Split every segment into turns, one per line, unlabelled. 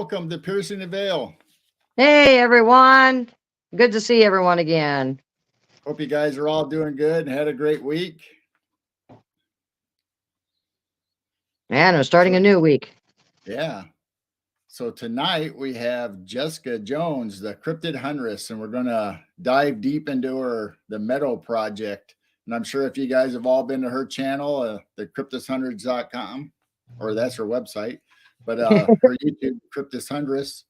welcome to Piercing the Veil.
Hey, everyone. Good to see everyone again.
Hope you guys are all doing good and had a great week.
And we're starting a new week.
Yeah. So tonight we have Jessica Jones, the Cryptid Huntress, and we're going to dive deep into the Meadow project. And I'm sure if you guys have all been to her channel, the cryptidhuntress.com, or that's her website, but her YouTube, Cryptid Huntress,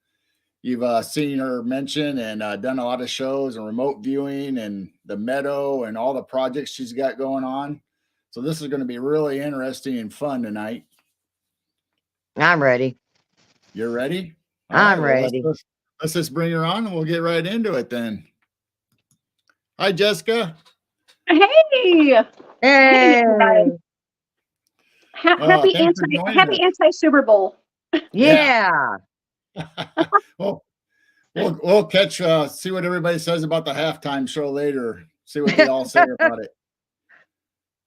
you've seen her mention and done a lot of shows and remote viewing and the Meadow and all the projects she's got going on. So this is going to be really interesting and fun tonight.
I'm ready.
You're ready?
I'm ready.
Let's just bring her on and we'll get right into it then. Hi, Jessica.
Hey.
Hey.
Happy anti Super Bowl.
Yeah.
Well, we'll catch see what everybody says about the halftime show later. See what they all say about it.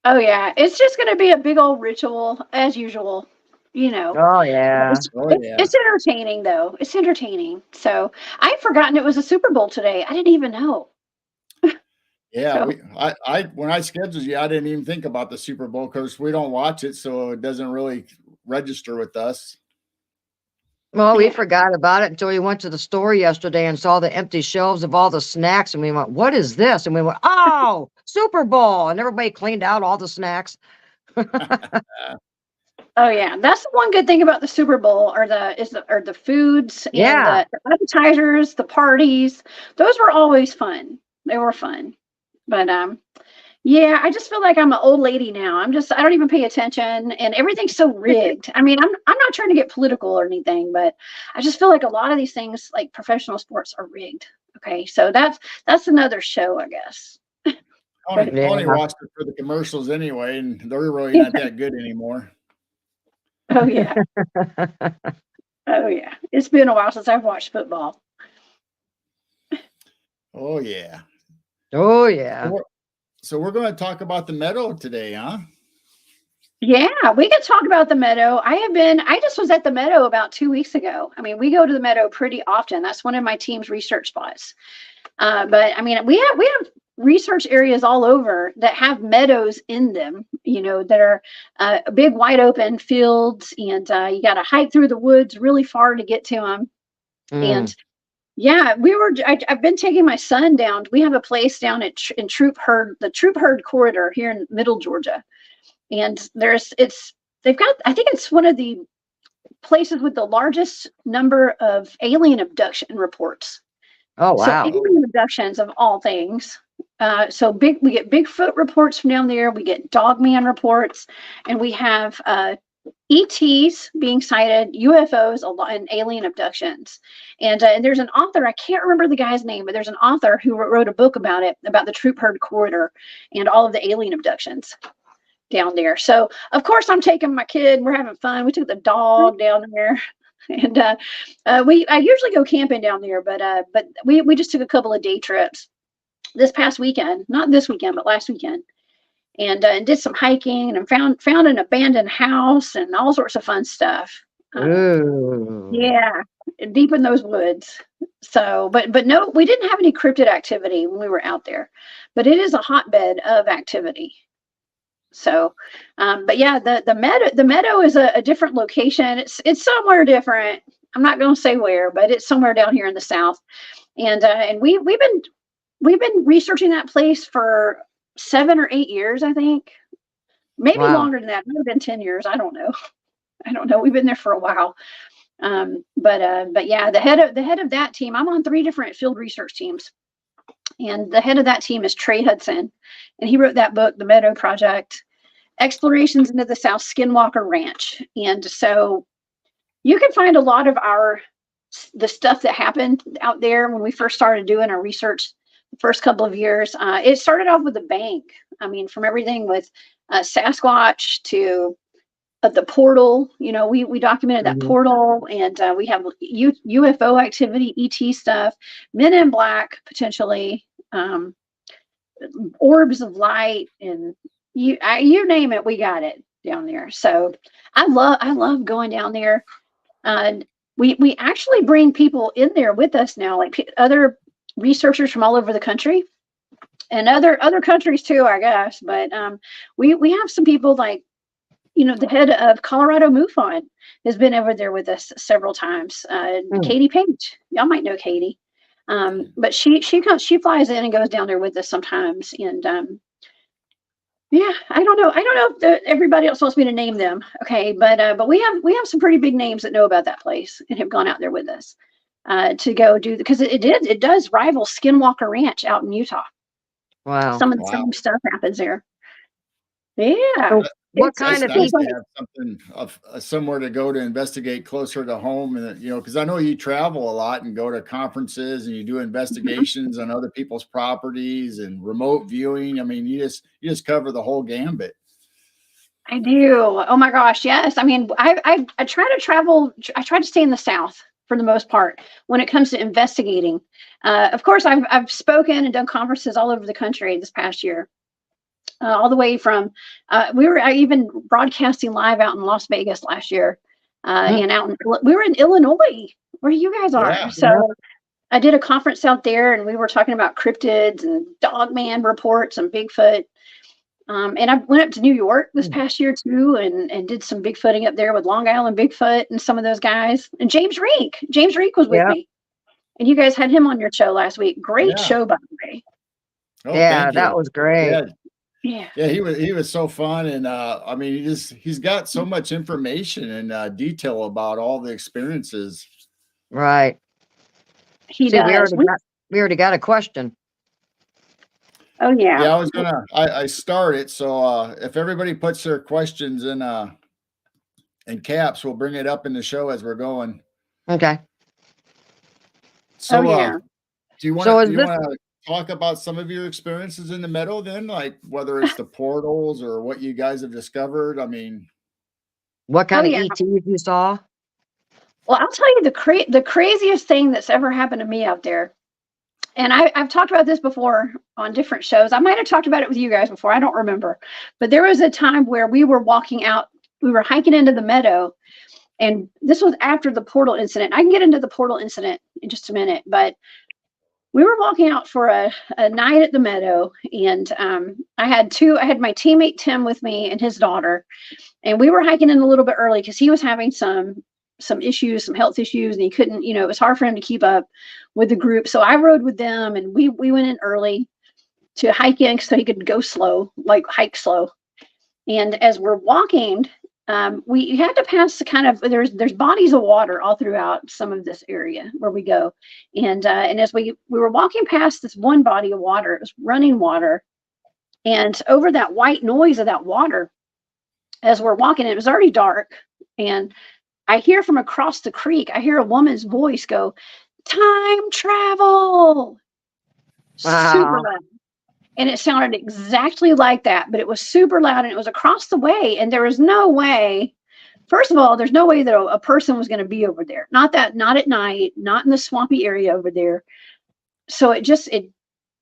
Oh yeah, it's just going to be a big old ritual as usual. You know.
Oh yeah.
It's entertaining though. It's entertaining. So I'd forgotten it was a Super Bowl today. I didn't even know.
Yeah, so, when I scheduled you, I didn't even think about the Super Bowl because we don't watch it, so it doesn't really register with us.
Well, we forgot about it until we went to the store yesterday and saw the empty shelves of all the snacks, and we went, "What is this?" And we went, "Oh, Super Bowl!" And everybody cleaned out all the snacks.
Oh yeah, that's the one good thing about the Super Bowl, or the foods and the appetizers, the parties. Those were always fun. They were fun, but yeah, I just feel like I'm an old lady now. I don't even pay attention, and everything's so rigged. I mean, I'm not trying to get political or anything, but I just feel like a lot of these things, like professional sports, are rigged. Okay, so that's another show, I guess.
I only watched it for the commercials anyway, and they're really not that good anymore.
Oh yeah. Oh yeah. It's been a while since I've watched football.
Oh yeah.
Oh yeah.
So we're going to talk about the Meadow today, huh?
Yeah, we can talk about the Meadow. I just was at the Meadow about 2 weeks ago. I mean, we go to the Meadow pretty often. That's one of my team's research spots. But I mean, we have research areas all over that have meadows in them, that are big, wide open fields, and you got to hike through the woods really far to get to them. And yeah, I've been taking my son down. We have a place down in the Troop Herd corridor here in Middle Georgia. And I think it's one of the places with the largest number of alien abduction reports.
Oh, wow.
So alien abductions of all things. We get Bigfoot reports from down there. We get Dogman reports, and we have ETs being sighted, UFOs, and alien abductions. And there's an author, I can't remember the guy's name, but there's an author who wrote a book about it, about the Troop Herd corridor and all of the alien abductions down there. So of course I'm taking my kid. We're having fun. We took the dog down there. And I usually go camping down there, but we just took a couple of day trips this past weekend, not this weekend, but last weekend, and did some hiking and found an abandoned house and all sorts of fun stuff. Yeah, deep in those woods. So, but no, we didn't have any cryptid activity when we were out there, but it is a hotbed of activity. So, but yeah, the Meadow is a different location. It's somewhere different. I'm not going to say where, but it's somewhere down here in the South. And we've been researching that place for 7 or 8 years, I think. Maybe longer than that. It might have been 10 years. I don't know. We've been there for a while. But yeah, the head of that team, I'm on 3 different field research teams. And the head of that team is Trey Hudson. And he wrote that book, The Meadow Project, Explorations into the South Skinwalker Ranch. And so you can find a lot of the stuff that happened out there when we first started doing our research the first couple of years. It started off with a bang. I mean, from everything with Sasquatch to the portal, we documented that portal, and we have UFO activity, ET stuff, Men in Black, potentially, orbs of light, and you name it, we got it down there. So I love going down there. And we actually bring people in there with us now, like other researchers from all over the country and other countries too, I guess. But we have some people like, the head of Colorado MUFON has been over there with us several times. Katie Page, y'all might know Katie, but she flies in and goes down there with us sometimes. And yeah, I don't know if everybody else wants me to name them. Okay, but we have some pretty big names that know about that place and have gone out there with us to go do, because it does rival Skinwalker Ranch out in Utah.
Wow.
Some of the same stuff happens there. Yeah.
So what
It's
kind of
nice
people?
to have something of somewhere to go to investigate closer to home, and because I know you travel a lot and go to conferences and you do investigations on other people's properties and remote viewing. I mean, you just cover the whole gambit.
I do. Oh my gosh, yes. I mean, I try to travel. I try to stay in the South for the most part when it comes to investigating. Of course, I've spoken and done conferences all over the country this past year. All the way from we were even broadcasting live out in Las Vegas last year, and we were in Illinois, where you guys are.
Yeah.
So I did a conference out there, and we were talking about cryptids and dogman reports and Bigfoot. And I went up to New York this past year too, and did some Bigfooting up there with Long Island Bigfoot and some of those guys. And James Reek was with me, and you guys had him on your show last week. Great show, by the way.
Oh,
yeah, that was great.
Yeah,
he was so fun, and I mean, he's got so much information and detail about all the experiences.
Right.
He does.
We already got a question.
Oh yeah.
Yeah, I was gonna. I started, so if everybody puts their questions in caps, we'll bring it up in the show as we're going.
Okay.
So, do you want to talk about some of your experiences in the Meadow then, like whether it's the portals or what you guys have discovered? I mean,
what kind of ETs you saw?
Well, I'll tell you the craziest thing that's ever happened to me out there. And I've talked about this before on different shows. I might have talked about it with you guys before. I don't remember. But there was a time where we were walking out, we were hiking into the Meadow. And this was after the portal incident. I can get into the portal incident in just a minute. But we were walking out for a night at the Meadow. And I had my teammate Tim with me and his daughter. And we were hiking in a little bit early because he was having some issues, some health issues, and he couldn't, it was hard for him to keep up with the group. So I rode with them, and we went in early to hike in so he could go slow, like hike slow. And as we're walking, we had to pass the kind of, there's bodies of water all throughout some of this area where we go. And as we were walking past this one body of water, it was running water. And over that white noise of that water, as we're walking, it was already dark. And I hear from across the creek, I hear a woman's voice go, "Time travel."
Wow.
Super loud. And it sounded exactly like that, but it was super loud, and it was across the way. And there was no way, first of all, there's no way that a person was going to be over there. Not at night, not in the swampy area over there. So it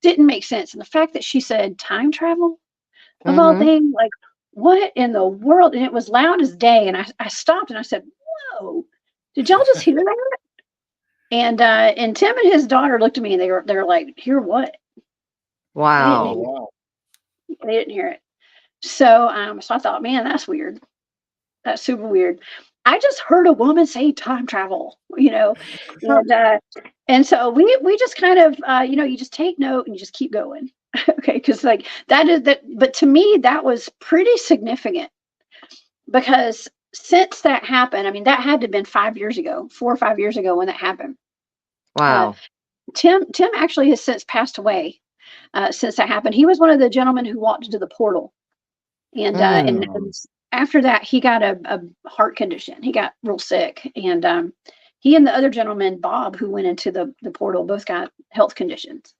didn't make sense. And the fact that she said time travel of all things, like, what in the world? And it was loud as day. And I stopped and I said, "Whoa, did y'all just hear that?" And Tim and his daughter looked at me and they were like, "Hear what?"
Wow.
They didn't hear it. So so I thought, man, that's weird. That's super weird. I just heard a woman say time travel, and so we just kind of you just take note and you just keep going. Okay, because like that is that, but to me that was pretty significant, because since that happened, I mean, that had to have been 5 years ago, 4 or 5 years ago when that happened.
Wow.
Tim actually has since passed away since that happened. He was one of the gentlemen who walked into the portal, and after that he got a heart condition. He got real sick, and he and the other gentleman, Bob, who went into the portal, both got health conditions.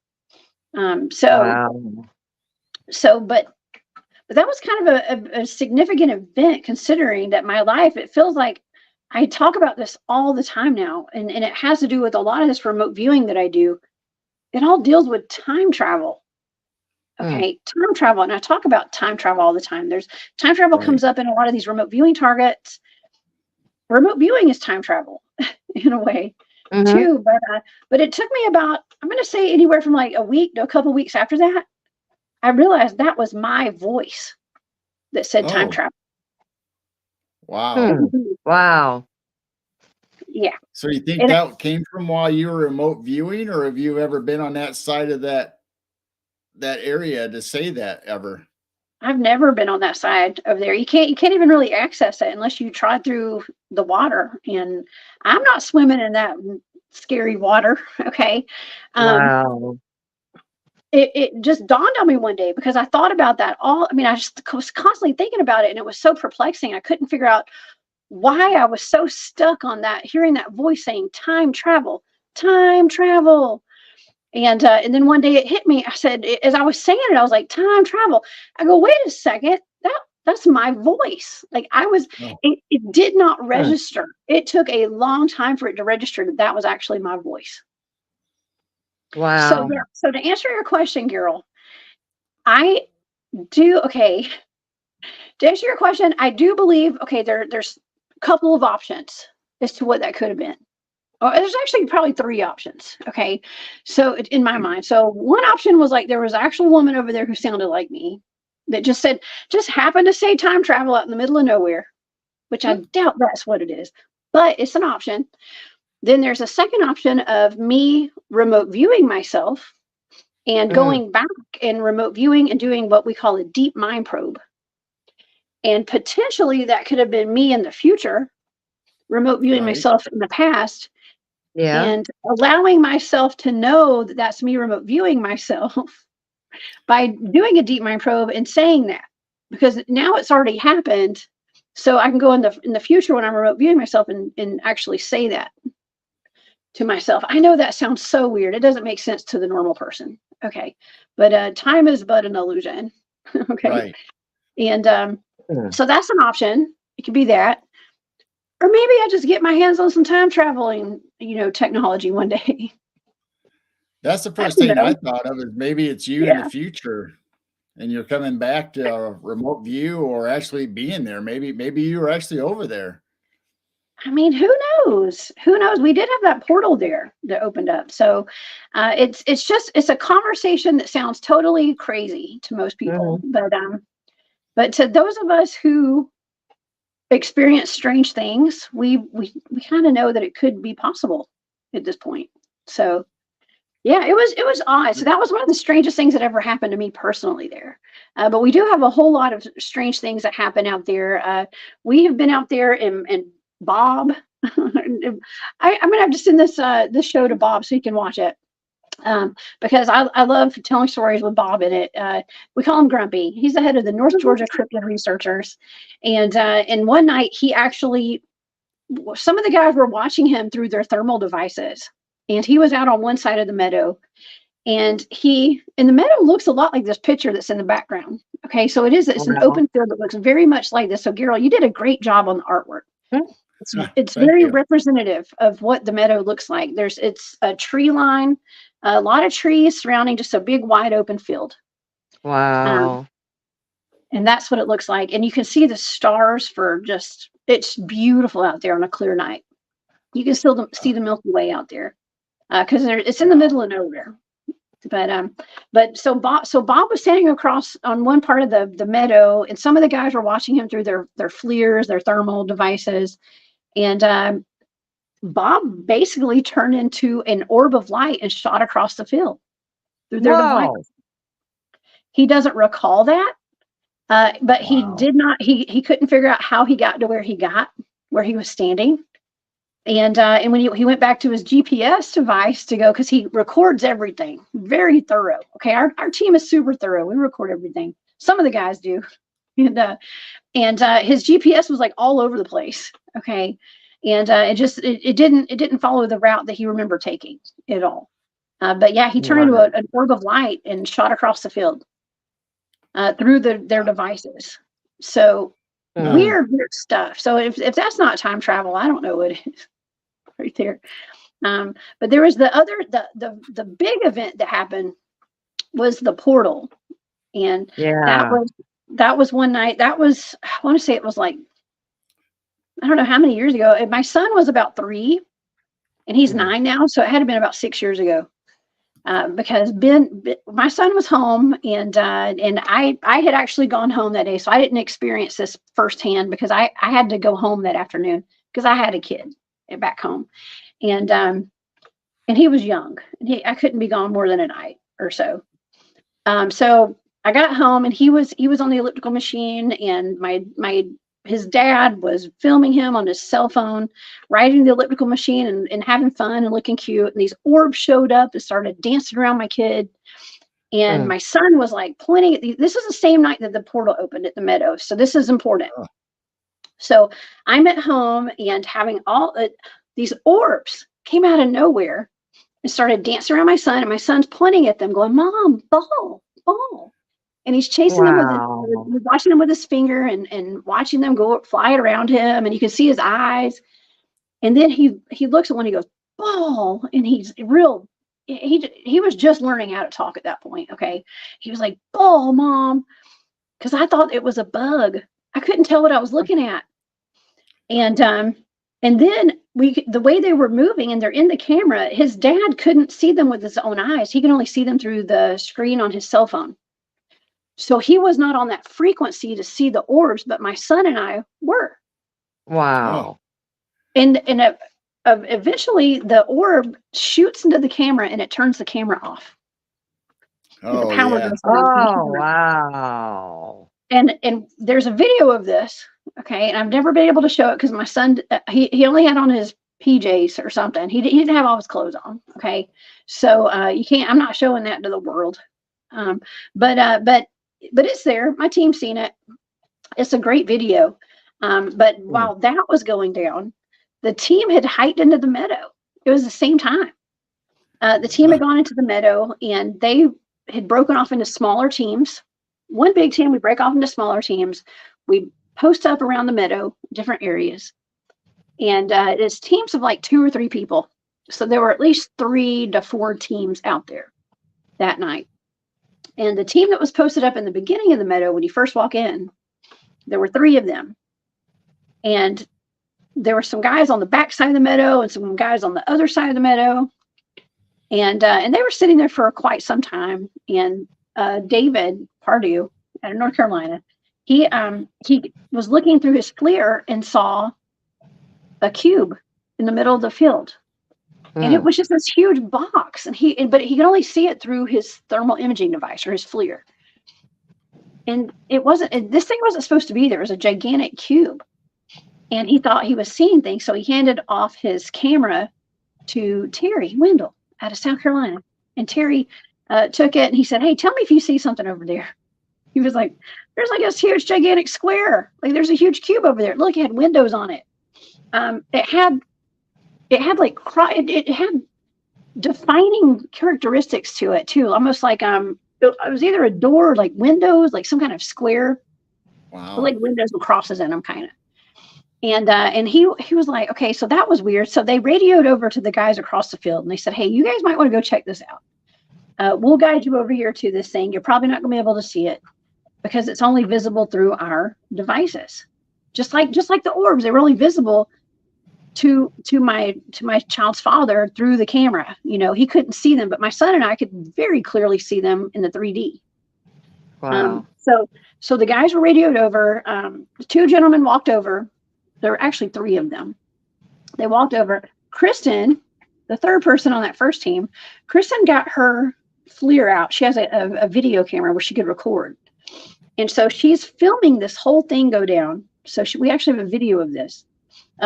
But that was kind of a significant event, considering that my life, it feels like I talk about this all the time now, and it has to do with a lot of this remote viewing that I do. It all deals with time travel. Okay, time travel. And I talk about time travel all the time. There's time travel comes up in a lot of these remote viewing targets. Remote viewing is time travel. in a way
Mhm.
too. But it took me about, I'm going to say anywhere from like a week to a couple weeks after that, I realized that was my voice that said time
Oh,
travel.
wow.
Hmm. Wow.
Yeah.
So you think
And
that came from while you were remote viewing, or have you ever been on that side of that area to say that ever?
I've never been on that side over there. You can't even really access it unless you try through the water. And I'm not swimming in that scary water. Okay. Um,
Wow.
it just dawned on me one day because I thought about that I mean, I just was constantly thinking about it, and it was so perplexing. I couldn't figure out why I was so stuck on that, hearing that voice saying time travel, time travel. And then one day it hit me. I said, as I was saying it, I was like, time travel. I go, wait a second, that's my voice. Like
Oh,
it did not
Hmm.
register. It took a long time for it to register that that was actually my voice. So
Wow.
yeah, so to answer your question, Carol, I do okay. To answer your question, I do believe there's a couple of options as to what that could have been. Oh, there's actually probably three options. Okay. So in my mind, so one option was like there was an actual woman over there who sounded like me that just happened to say time travel out in the middle of nowhere, which I doubt that's what it is, but it's an option. Then there's a second option of me remote viewing myself and
Mm.
going back and remote viewing and doing what we call a deep mind probe. And potentially that could have been me in the future, remote viewing
right.
myself in the past,
Yeah.
and allowing myself to know that that's me remote viewing myself by doing a deep mind probe and saying that, because now it's already happened. So I can go in the future when I'm remote viewing myself and actually say that to myself. I know that sounds so weird. It doesn't make sense to the normal person. Okay. But time is but an illusion. Okay.
Right.
And
Hmm.
so that's an option. It could be that. Or maybe I just get my hands on some time traveling, technology one day.
That's the
I
first
don't
thing I
know.
thought of, is maybe it's you in the
Yeah.
future and you're coming back to a remote view, or actually being there. Maybe you were actually over there.
I mean, who knows? Who knows? We did have that portal there that opened up. So it's a conversation that sounds totally crazy to most people,
Mhm.
but to those of us who experience strange things, we kind of know that it could be possible at this point. So yeah, it was odd. So that was one of the strangest things that ever happened to me personally there. But we do have a whole lot of strange things that happen out there. We have been out there, and Bob. I'm gonna have to send this show to Bob so he can watch it. Because I love telling stories with Bob in it. We call him Grumpy. He's the head of the North Georgia Cryptid Researchers, and one night some of the guys were watching him through their thermal devices, and he was out on one side of the meadow, and the meadow looks a lot like this picture that's in the background. Okay, so it's an
Wow.
open field that looks very much like this. So Gerald, you did a great job on the artwork.
Hmm.
It's
Thank
very
you.
representative of what the meadow looks like. It's a tree line, a lot of trees surrounding just a big wide open field. Um,
Wow.
and that's what it looks like. And you can see the stars it's beautiful out there on a clear night. You can still see the Milky Way out there because it's in the middle of nowhere. But Bob was standing across on one part of the meadow, and some of the guys were watching him through their FLIRs, their thermal devices, and Bob basically turned into an orb of light and shot across the field through their device.
Whoa.
He doesn't recall that, but he
Wow.
did not. He couldn't figure out how he got to where he was standing. And when he went back to his GPS device to go, because he records everything very thorough. Okay, our team is super thorough. We record everything. Some of the guys do, and his GPS was like all over the place. Okay, and it didn't follow the route that he remembered taking at all. But yeah, he turned into
Wow.
an orb of light and shot across the field through their devices. So
Hmm.
weird stuff. So if that's not time travel, I don't know what is right there. But there was the big event that happened was the portal, and that
Yeah.
was one night. That was, I want to say it was like, I don't know how many years ago. And my son was about 3, and he's 9 now. So it had to been about 6 years ago. Because my son was home, and I had actually gone home that day, so I didn't experience this firsthand because I had to go home that afternoon because I had a kid back home, and he was young, and I couldn't be gone more than a night or so. So I got home, and he was on the elliptical machine, and his dad was filming him on his cell phone, riding the elliptical machine and having fun and looking cute. And these orbs showed up and started dancing around my kid. And my son was like pointing at this is the same night that the portal opened at the Meadow. So this is important. Oh. So I'm at home, and having all these orbs came out of nowhere and started dancing around my son. And my son's pointing at them going, "Mom, ball, ball." And he's chasing them watching them with his finger and watching them go fly around him. And you can see his eyes. And then he looks at one, he goes, "Ball." And he's he was just learning how to talk at that point. Okay. He was like, "Ball, Mom." Cause I thought it was a bug. I couldn't tell what I was looking at. And then the way they were moving, and they're in the camera, his dad couldn't see them with his own eyes. He could only see them through the screen on his cell phone. So he was not on that frequency to see the orbs, but my son and I were.
Wow.
And eventually the orb shoots into the camera, and it turns the camera off.
Oh,
the power
yeah.
goes down.
Oh, wow.
And there's a video of this. Okay. And I've never been able to show it because my son, he only had on his PJs or something. He didn't have all his clothes on. Okay. So I'm not showing that to the world. But it's there. My team's seen it. It's a great video. But while that was going down, the team had hiked into the Meadow. It was the same time. The team had gone into the Meadow, and they had broken off into smaller teams. One big team, we break off into smaller teams. We post up around the Meadow, different areas. And it's teams of like 2 or 3 people. So there were at least 3 to 4 teams out there that night. And the team that was posted up in the beginning of the Meadow, when you first walk in, there were 3 of them. And there were some guys on the back side of the Meadow and some guys on the other side of the Meadow. And they were sitting there for quite some time. And David Pardue out of North Carolina, he was looking through his FLIR and saw a cube in the middle of the field. And it was just this huge box, but he could only see it through his thermal imaging device or his FLIR. And this thing wasn't supposed to be there. It was a gigantic cube. And he thought he was seeing things. So he handed off his camera to Terry Wendell out of South Carolina. And Terry took it, and he said, "Hey, tell me if you see something over there." He was like, "There's like this huge gigantic square. Like there's a huge cube over there. Look, it had windows on it. It had defining characteristics to it too, almost like it was either a door, like windows, like some kind of square, like windows with crosses in them, kind of. And he was like, okay, so that was weird. So they radioed over to the guys across the field, and they said, "Hey, you guys might want to go check this out. We'll guide you over here to this thing. You're probably not going to be able to see it because it's only visible through our devices, just like the orbs. They were only visible to my child's father through the camera. You know, he couldn't see them, but my son and I could very clearly see them in the 3D.
Wow.
So the guys were radioed over. The 2 gentlemen walked over. There were actually 3 of them. They walked over. Kristen, the 3rd person on that first team, Kristen got her FLIR out. She has a video camera where she could record. And so she's filming this whole thing go down. So we actually have a video of this.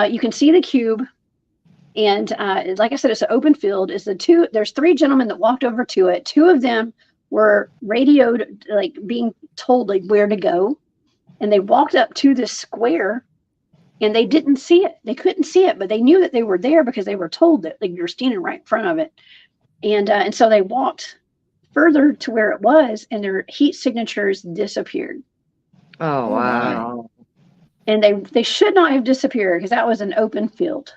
You can see the cube, and like I said, it's an open field. There's 3 gentlemen that walked over to it. 2 of them were radioed, like being told like where to go, and they walked up to this square, and they didn't see it. They couldn't see it, but they knew that they were there because they were told that like you're standing right in front of it. And so they walked further to where it was, and their heat signatures disappeared.
Oh, wow.
And they should not have disappeared because that was an open field.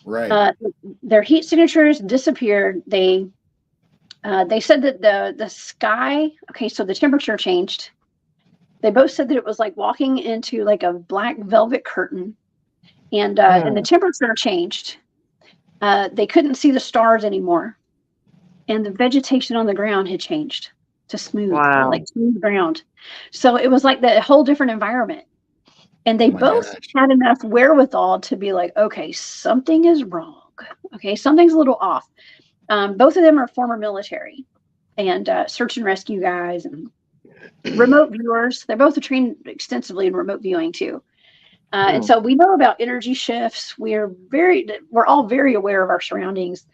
Right.
Their heat signatures disappeared. They said that the sky, okay, so the temperature changed. They both said that it was like walking into like a black velvet curtain, and the temperature changed. They couldn't see the stars anymore. And the vegetation on the ground had changed to smooth,
Wow.
like smooth ground. So it was like the whole different environment. And they
Oh my
both
gosh.
had enough wherewithal to be like, okay, something is wrong. Okay, something's a little off. Both of them are former military and search and rescue guys and remote viewers. They're both trained extensively in remote viewing too. And so we know about energy shifts. We're all very aware of our surroundings.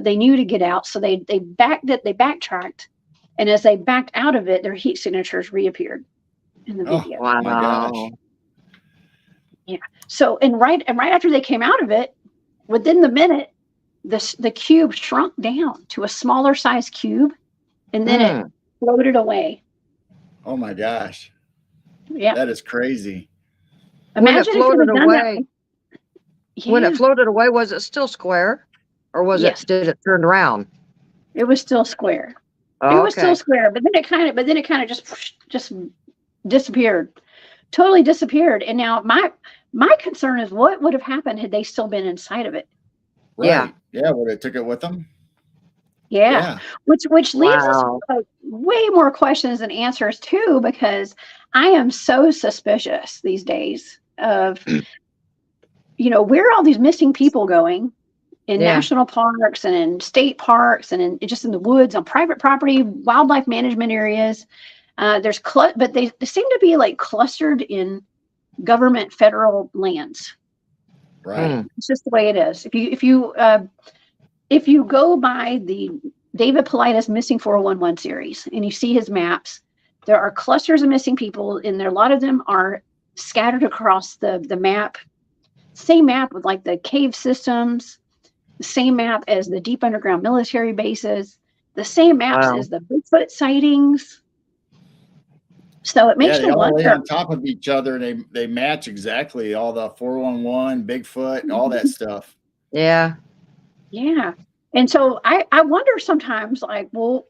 They knew to get out, so they backtracked, and as they backed out of it, their heat signatures reappeared in the video.
Oh my gosh.
Yeah. So and right after they came out of it, within the minute, the cube shrunk down to a smaller size cube, and then it floated away.
Oh my gosh.
Yeah.
That is crazy.
Imagine
when it floated away.
Yeah.
When it floated away, was it still square, or was
Yes.
did it turn around?
It was still square.
Oh,
it was still square, but then it kind of just disappeared, totally disappeared. And now my concern is what would have happened had they still been inside of it.
Right. Yeah. Would it took it with them?
Yeah. Which leaves us
Wow.
with way more questions than answers too, because I am so suspicious these days of, where are all these missing people going in national parks and in state parks and just in the woods on private property, wildlife management areas. But they seem to be like clustered in government federal lands.
Right.
It's just the way it is. If you go by the David Paulides Missing 411 series and you see his maps, there are clusters of missing people, and a lot of them are scattered across the map. Same map with like the cave systems, the same map as the deep underground military bases, the same maps as the Bigfoot sightings. So it makes
they
you
all lay
wonder.
on top of each other, and they match exactly, all the 411, Bigfoot, all that stuff.
Yeah.
Yeah. And so I wonder sometimes, like, well,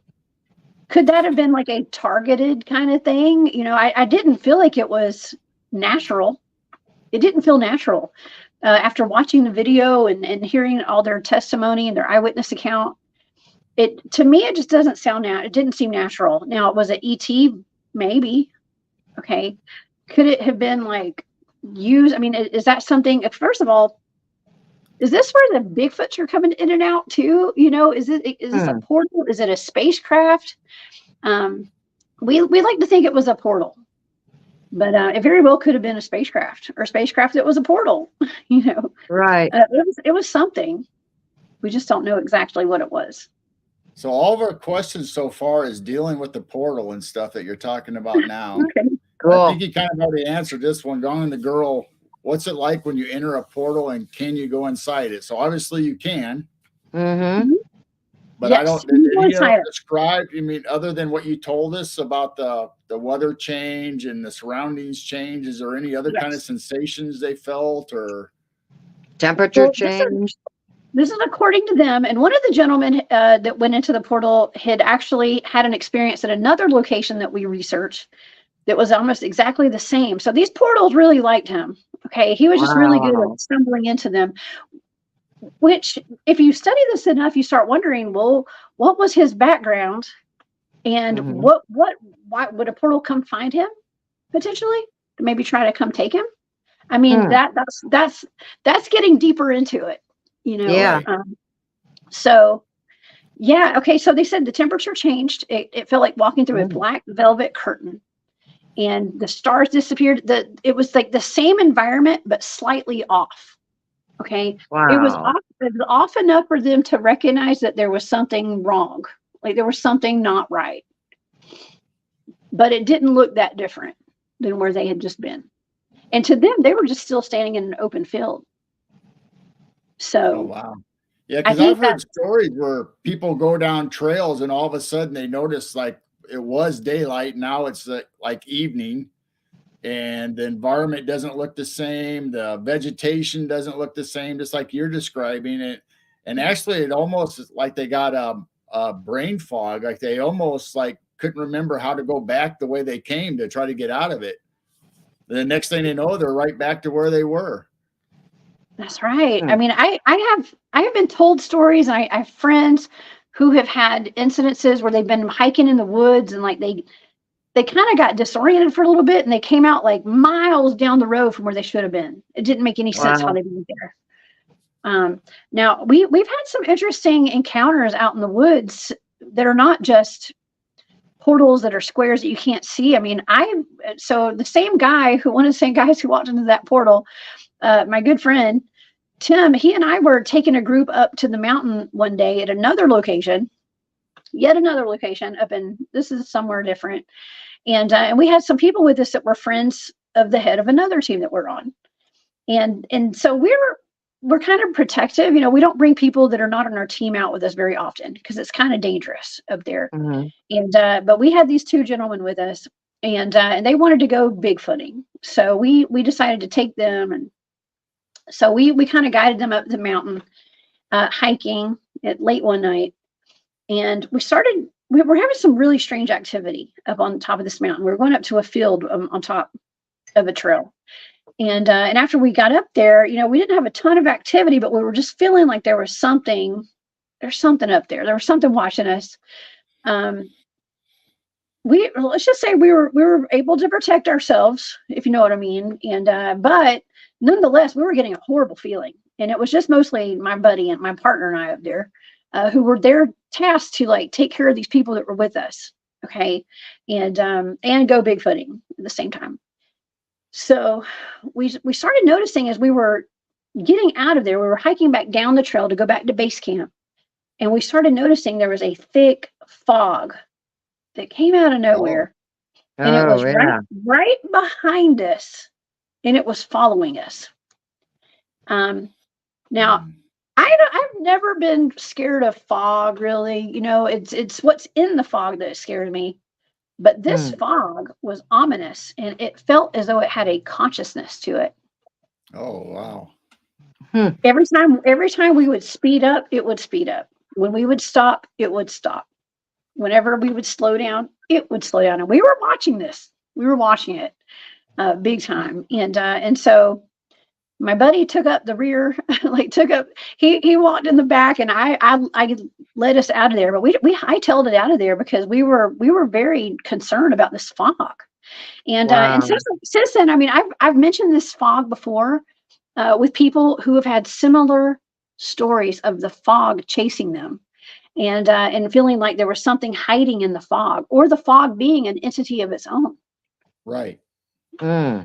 could that have been like a targeted kind of thing? I didn't feel like it was natural. It didn't feel natural. After watching the video and hearing all their testimony and their eyewitness account, to me, it just doesn't sound it didn't seem natural. Now, was it ET? Maybe. Okay. Could it have been like used? I mean, is that something, first of all, is this where the Bigfoots are coming in and out too? Is this a portal? Is it a spacecraft? We like to think it was a portal, but it very well could have been a spacecraft that was a portal.
Right.
It was something. We just don't know exactly what it was.
So all of our questions so far is dealing with the portal and stuff that you're talking about now.
Okay.
Cool.
I think you kind of already answered this one. Going the girl, what's it like when you enter a portal, and can you go inside it? So obviously you can.
Mm-hmm.
But
Yes,
I don't.
you
Did
can
he
inside it.
describe? I mean, other than what you told us about the weather change and the surroundings change, is there any other kind of sensations they felt, or
Temperature
Well,
change?
This is according to them. And one of the gentlemen that went into the portal had actually had an experience at another location that we researched that was almost exactly the same. So these portals really liked him. Okay. He was just really good at stumbling into them, which if you study this enough, you start wondering, well, what was his background, and why would a portal come find him potentially, maybe try to come take him? I mean, that's getting deeper into it.
Yeah.
So yeah. Okay. So they said the temperature changed. It felt like walking through a black velvet curtain, and the stars disappeared. It was like the same environment, but slightly off. Okay.
Wow.
It was off enough for them to recognize that there was something wrong. Like there was something not right, but it didn't look that different than where they had just been. And to them, they were just still standing in an open field. So,
oh wow, yeah, because I've heard stories where people go down trails and all of a sudden they notice like it was daylight, now it's like evening, and the environment doesn't look the same, the vegetation doesn't look the same, just like you're describing it. And actually, it almost is like they got a brain fog, like they almost like couldn't remember how to go back the way they came to try to get out of it. The next thing they know, they're right back to where they were.
That's right.
Hmm.
I mean, I have been told stories, and I have friends who have had incidences where they've been hiking in the woods, and like they kind of got disoriented for a little bit, and they came out like miles down the road from where they should have been. It didn't make any sense how
Wow.
they got there. Now we've had some interesting encounters out in the woods that are not just portals that are squares that you can't see. I mean, so the same guy who one of the same guys who walked into that portal, my good friend Tim, he and I were taking a group up to the mountain one day at another location, yet another location up in, this is somewhere different. And we had some people with us that were friends of the head of another team that we're on. And so we're kind of protective. You know, we don't bring people that are not on our team out with us very often because it's kind of dangerous up there.
Hmm.
And but we had these two gentlemen with us, and they wanted to go bigfooting. So we decided to take them, and so we kind of guided them up the mountain, hiking at late one night, and we were having some really strange activity up on the top of this mountain. We were going up to a field on top of a trail. And after we got up there, you know, we didn't have a ton of activity, but we were just feeling like there's something up there. There was something watching us. Let's just say we were able to protect ourselves, if you know what I mean. And but nonetheless, we were getting a horrible feeling. And it was just mostly my buddy and my partner and I up there, who were their tasked to like take care of these people that were with us. Okay. And go bigfooting at the same time. So we started noticing as we were getting out of there, we were hiking back down the trail to go back to base camp. And we started noticing there was a thick fog that came out of nowhere. And it was
Oh, yeah.
right behind us, and it was following us. Now I've never been scared of fog, really. You know, it's what's in the fog that scares me. But this fog was ominous, and it felt as though it had a consciousness to it.
Oh, wow.
Every time we would speed up, it would speed up. When we would stop, it would stop. Whenever we would slow down, it would slow down. And we were watching this. We were watching it big time. And so my buddy took up the rear, he walked in the back, and I led us out of there. But we hightailed it out of there because we were very concerned about this fog. And
Wow.
since then, I mean, I've mentioned this fog before with people who have had similar stories of the fog chasing them, and feeling like there was something hiding in the fog, or the fog being an entity of its own.
Right.
Mm.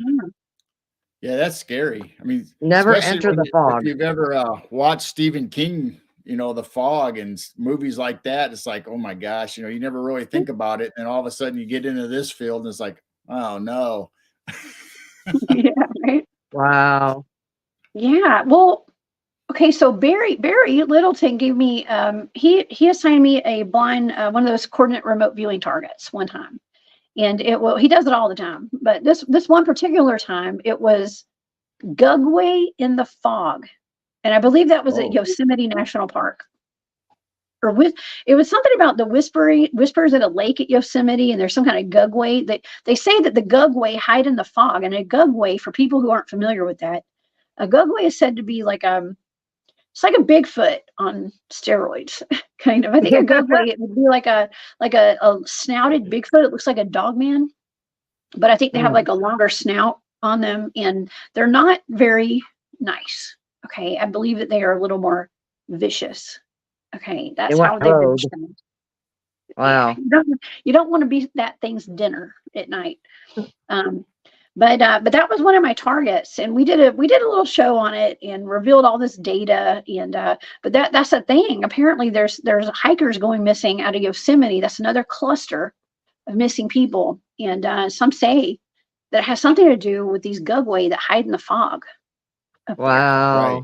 Yeah, that's scary. I mean,
Never
especially
enter the
if
fog.
you've ever watched Stephen King, you know, The Fog and movies like that, it's like, oh my gosh, you know, you never really think about it. And all of a sudden you get into this field and it's like, oh no.
Yeah, right.
Wow.
Yeah. Well, okay. So Barry Littleton gave me he assigned me a blind one of those coordinate remote viewing targets one time, and he does it all the time, but this one particular time it was Gugway in the fog, and I believe that was at Yosemite National Park. Or it was something about the whispers at a lake at Yosemite, and there's some kind of gugway. They say that the gugway hide in the fog, and a gugway, for people who aren't familiar with that, a gugway is said to be like it's like a Bigfoot on steroids, kind of. I think a gugway it would be like a snouted Bigfoot. It looks like a dog man, but I think they have like a longer snout on them, and they're not very nice. Okay, I believe that they are a little more vicious. Okay, that's how they reach them.
Wow.
You don't want to be that thing's dinner at night. But that was one of my targets, and we did a little show on it and revealed all this data. And but that's the thing. Apparently, there's hikers going missing out of Yosemite. That's another cluster of missing people, and some say that it has something to do with these gugway that hide in the fog.
Wow.
Right.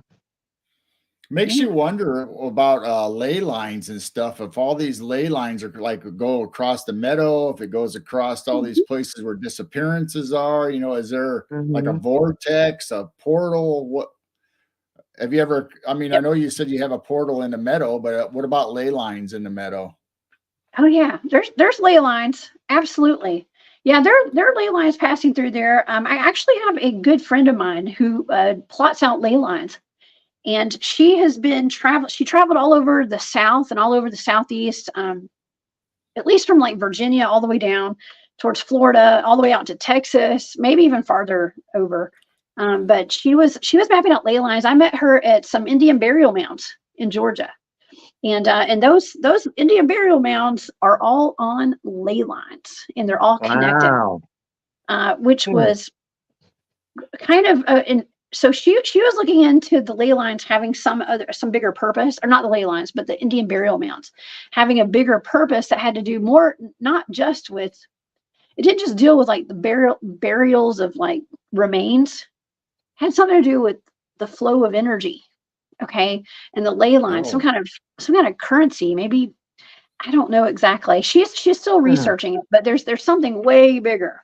Makes you wonder about ley lines and stuff. If all these ley lines are like go across the meadow, if it goes across all these places where disappearances are, you know, is there like a vortex, a portal? What have you ever? I mean, I know you said you have a portal in the meadow, but what about ley lines in the meadow?
Oh yeah, there's ley lines. Absolutely. Yeah, there are ley lines passing through there. I actually have a good friend of mine who plots out ley lines. And she has been she traveled all over the South and all over the Southeast, at least from like Virginia all the way down towards Florida, all the way out to Texas, maybe even farther over. But she was mapping out ley lines. I met her at some Indian burial mounds in Georgia. And those Indian burial mounds are all on ley lines, and they're all connected, which was kind of so she was looking into the ley lines having some bigger purpose, or not the ley lines, but the Indian burial mounds having a bigger purpose that had to do more, not just with, it didn't just deal with like the burials of like remains, it had something to do with the flow of energy. Okay. And the ley line, some kind of currency, maybe, I don't know exactly. She's still researching it, but there's something way bigger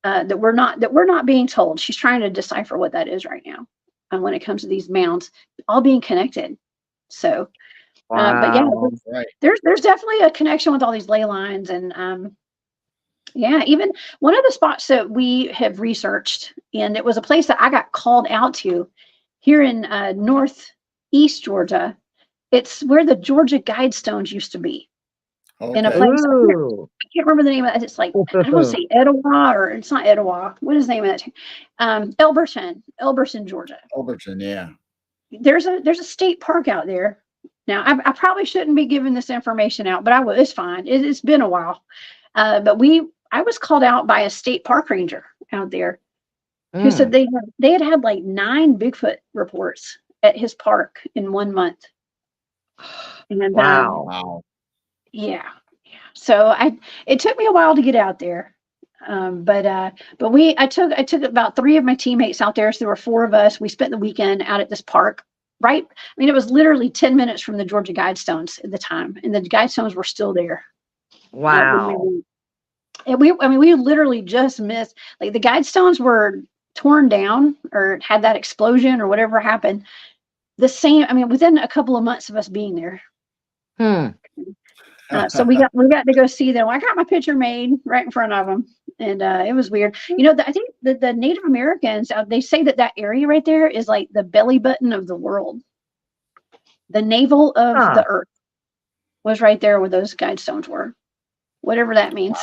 that we're not being told. She's trying to decipher what that is right now. And when it comes to these mounds, all being connected. So, but yeah, there's definitely a connection with all these ley lines. And yeah, even one of the spots that we have researched, and it was a place that I got called out to here in northeast Georgia. It's where the Georgia Guidestones used to be.
Okay.
In a place, I can't remember the name of it. It's like, I don't want to say Etowah, or it's not Etowah. What is the name of it? Elberton, Georgia.
Elberton, yeah.
There's a state park out there. Now, I probably shouldn't be giving this information out, but I will. It's fine. It's been a while. But I was called out by a state park ranger out there who said they had like 9 Bigfoot reports at his park in 1 month. And
wow.
Yeah. So it took me a while to get out there. But I took about 3 of my teammates out there. So there were 4 of us. We spent the weekend out at this park, right? I mean, it was literally 10 minutes from the Georgia Guidestones at the time, and the Guidestones were still there.
Wow.
And we literally just missed, like, the Guidestones were torn down or had that explosion or whatever happened. Within a couple of months of us being there. So we got to go see them. I got my picture made right in front of them, and it was weird. I think that the Native Americans, they say that area right there is like the belly button of the world. The navel of the earth was right there where those Guidestones were, whatever that means.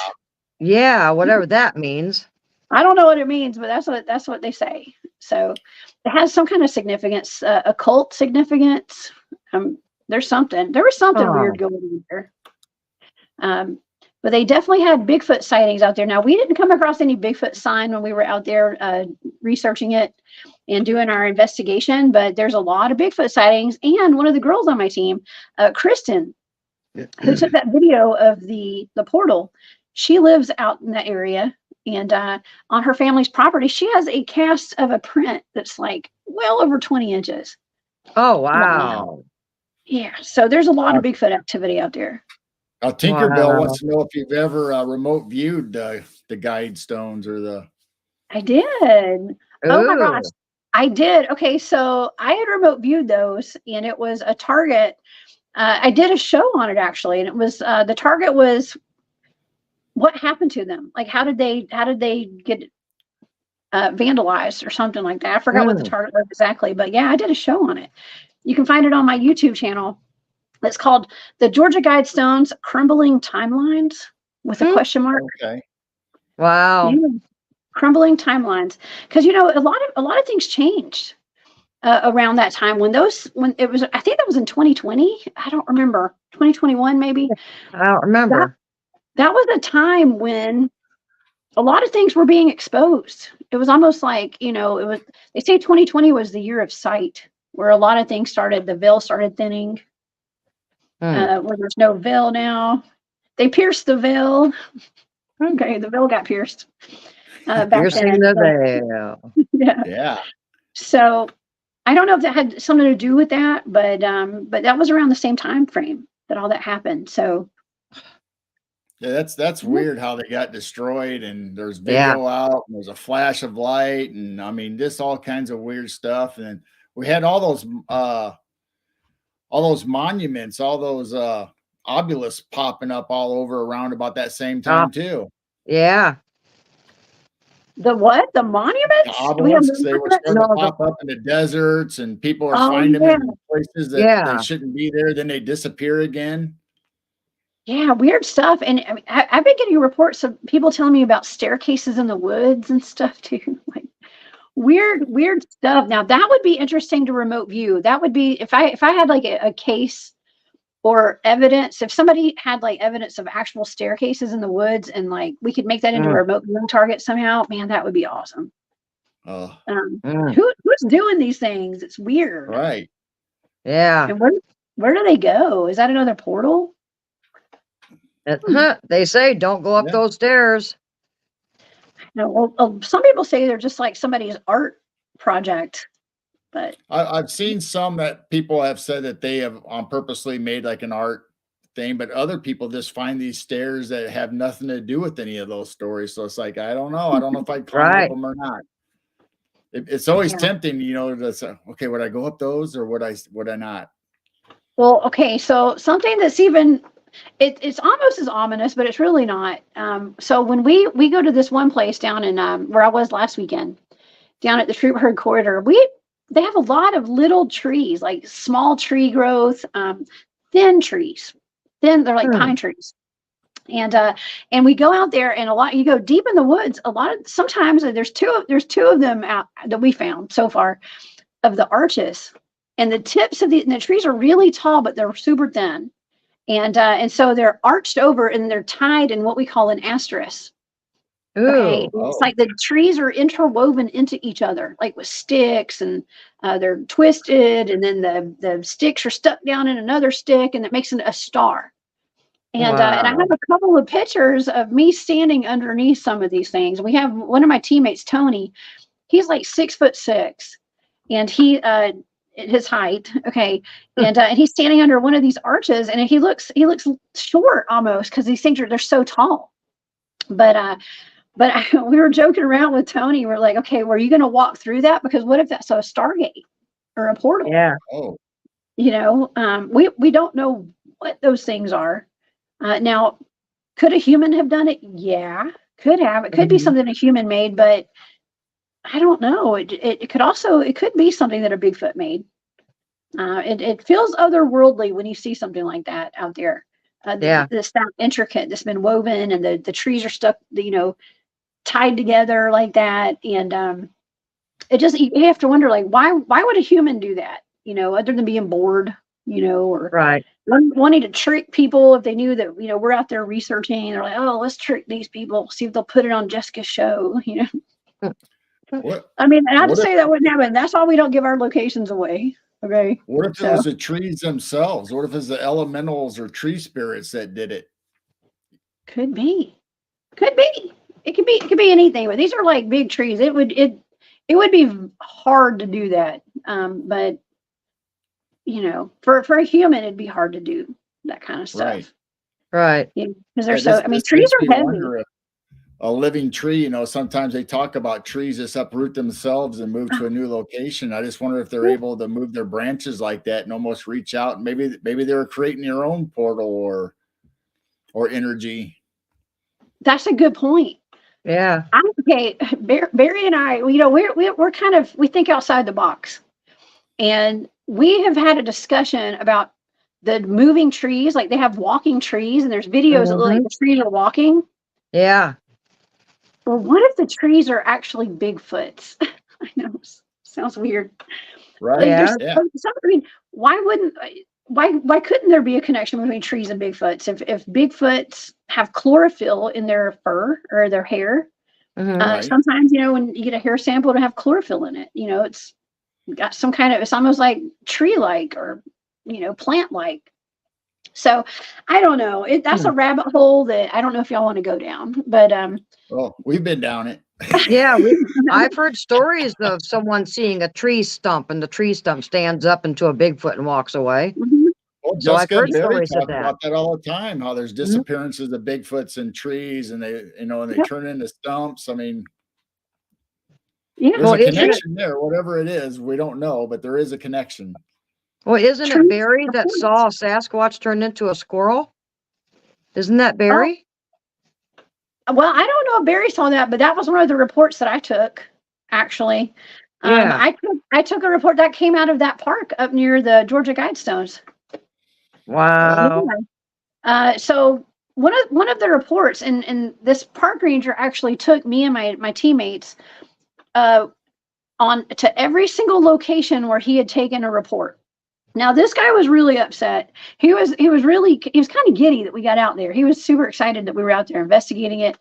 Yeah, whatever that means.
I don't know what it means, but that's what they say. So it has some kind of significance, occult significance. There was something weird going on there. But they definitely had Bigfoot sightings out there. Now, we didn't come across any Bigfoot sign when we were out there researching it and doing our investigation, but there's a lot of Bigfoot sightings. And one of the girls on my team, Kristen, who took that video of the portal, she lives out in that area. And on her family's property, she has a cast of a print that's like well over 20 inches.
Oh, wow.
Yeah. So there's a lot of Bigfoot activity out there.
Tinkerbell wants to know if you've ever remote viewed the Guidestones or the. I
did. Oh my gosh. I did. Okay. So I had remote viewed those, and it was a target. I did a show on it actually. And it was, the target was what happened to them. Like, how did they get vandalized or something like that? I forgot what the target was exactly, but yeah, I did a show on it. You can find it on my YouTube channel. It's called The Georgia Guidestones Crumbling Timelines with a question mark.
Okay.
Wow.
Yeah. Crumbling timelines. Because, a lot of things changed around that time when it was, I think that was in 2020. I don't remember. 2021, maybe.
I don't remember.
That was a time when a lot of things were being exposed. It was almost like, they say 2020 was the year of sight, where a lot of things the veil started thinning. Where there's no veil now. They pierced the veil. Okay, the veil got pierced.
Piercing the veil.
Yeah. So I don't know if that had something to do with that, but that was around the same time frame that all that happened. So
yeah, that's weird how they got destroyed, and there's video out, and there's a flash of light, and just all kinds of weird stuff. And we had all those monuments, all those obelisks popping up all over around about that same time too.
Yeah.
The what? The
The
monuments? Do we have
obelisks, they were starting to
No,
pop up in the deserts, and people are
Oh,
finding
yeah.
them in places that they
yeah.
shouldn't be there. Then they disappear again.
Yeah, weird stuff. And I mean, I've been getting reports of people telling me about staircases in the woods and stuff too. Like weird stuff. Now that would be interesting to remote view. That would be if I had like a case or evidence, if somebody had like evidence of actual staircases in the woods and like we could make that into a
Mm,
remote viewing target somehow, man, that would be awesome.
Oh,
mm,
Who's doing these things? It's weird.
right.
yeah.
And where do they go? Is that another portal?
They say don't go up
Yeah.
those stairs.
No, well, some people say they're just like somebody's art project, but
I've seen some that people have said that they have on purposely made like an art thing, but other people just find these stairs that have nothing to do with any of those stories. So it's like, I don't know. I don't know if I'd climb up
Right.
them or not. It's always
yeah.
tempting, to say, okay, would I go up those or would I not?
Well, okay, so something that's even it's almost as ominous, but it's really not. So when we go to this one place down in where I was last weekend, down at the Troop Herd Corridor, they have a lot of little trees, like small tree growth, thin trees. They're like
Hmm.
pine trees. And we go out there and you go deep in the woods, sometimes there's two of them out that we found so far of the arches. And the tips of the trees are really tall, but they're super thin. And so they're arched over and they're tied in what we call an asterisk. Okay.
Ooh.
And it's
Oh,
like the trees are interwoven into each other, like with sticks, and they're twisted, and then the sticks are stuck down in another stick, and it makes a star. And I have
Wow.
a couple of pictures of me standing underneath some of these things. We have one of my teammates, Tony. He's like 6'6", and his height, okay, and he's standing under one of these arches, and he looks short almost because these things they're so tall. But we were joking around with Tony. We're like, okay, well, are you going to walk through that? Because what if that's a Stargate or a portal?
Yeah.
oh,
We don't know what those things are. Now, could a human have done it? Yeah, could have. It could be
Mhm.
something a human made, but I don't know. It could be something that a Bigfoot made. It feels otherworldly when you see something like that out there.
Yeah.
That's that intricate, that's been woven, and the trees are stuck, tied together like that. And it just you have to wonder, like, why would a human do that? Other than being bored, or
Right.
wanting to trick people if they knew that we're out there researching. They're like, oh, let's trick these people, see if they'll put it on Jessica's show.
what
I mean, not to
what if
say that wouldn't happen. That's why we don't give our locations away. Okay.
what if it
So
was the trees themselves? What if it's the elementals or tree spirits that did it?
could be. Could be. It could be anything, but these are like big trees. It would be hard to do that. But for a human, it'd be hard to do that kind of stuff.
Right.
Right.
Because they're
Yeah,
so.
this
I mean,
this
trees
makes me
are heavy.
wonder if a living tree, sometimes they talk about trees just uproot themselves and move to a new location. I just wonder if they're able to move their branches like that and almost reach out. And maybe they're creating their own portal or energy.
That's a good point.
Yeah.
Okay, Barry and I, we're kind of we think outside the box, and we have had a discussion about the moving trees. Like they have walking trees, and there's videos that look like
Mhm.
the trees are walking.
Yeah.
Well, what if the trees are actually Bigfoots? I know, sounds weird. Like
Right.
Yeah.
Yeah.
I mean, why couldn't there be a connection between trees and Bigfoots? If Bigfoots have chlorophyll in their fur or their hair,
Mhm.
Right.
sometimes when you get a hair sample to have chlorophyll in it, it's got some kind of, it's almost like tree-like or plant-like. So I don't know. That's a rabbit hole that I don't know if y'all want to go down, but
Oh, we've been down it.
Yeah. I've heard stories of someone seeing a tree stump and the tree stump stands up into a Bigfoot and walks away.
Mhm.
Well,
So I've
Jessica
heard
and Barry
stories of
talk
that.
about that all the time, how there's
Mhm.
disappearances of Bigfoots in trees and they
Yep.
turn into stumps. I mean,
Yeah.
there's
Well,
a
isn't it
connection there, whatever it is, we don't know, but there is a connection.
isn't it
Trees
Barry
are
that
points.
saw a Sasquatch turn into a squirrel? Isn't that
Oh,
Barry?
Well, I don't know if Barry saw that, but that was one of the reports that I took, actually.
Yeah.
I took a report that came out of that park up near the Georgia Guidestones.
Wow.
So one of the reports, and this park ranger actually took me and my teammates on to every single location where he had taken a report. Now this guy was really upset. He was kind of giddy that we got out there. He was super excited that we were out there investigating it.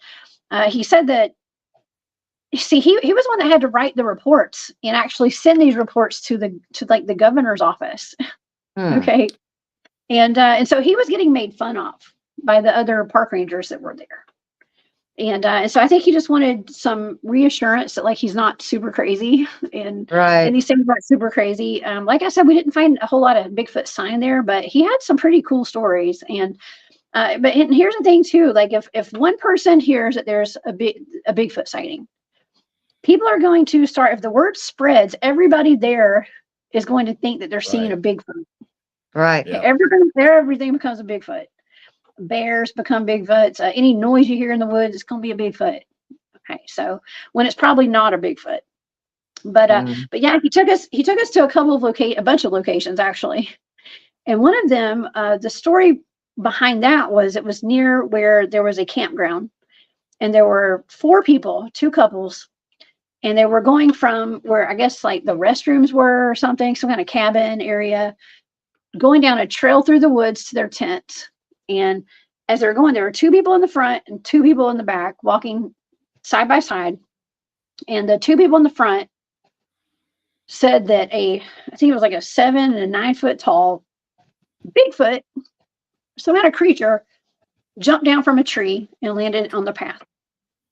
He said that, see, he was one that had to write the reports and actually send these reports to like the governor's office. Okay. And so he was getting made fun of by the other park rangers that were there. And so I think he just wanted some reassurance that like he's not super crazy and these things aren't super crazy. Like I said, we didn't find a whole lot of Bigfoot sign there, but he had some pretty cool stories. And here's the thing too, like if one person hears that there's a Bigfoot sighting, people are going to start, if the word spreads, everybody there is going to think that they're seeing a Bigfoot.
Right.
Yeah. Everything becomes a Bigfoot. Bears become Bigfoots. Any noise you hear in the woods, it's going to be a Bigfoot. Okay, so when it's probably not a Bigfoot. But yeah, he took us to a bunch of locations actually, and one of them, the story behind that was it was near where there was a campground, and there were 4 people, 2 couples, and they were going from where I guess like the restrooms were or something, some kind of cabin area, going down a trail through the woods to their tent. And as they're going, there were 2 people in the front and 2 people in the back walking side by side. And the 2 people in the front said that I think it was like a 7 and a 9 foot tall Bigfoot, some kind of creature, jumped down from a tree and landed on the path.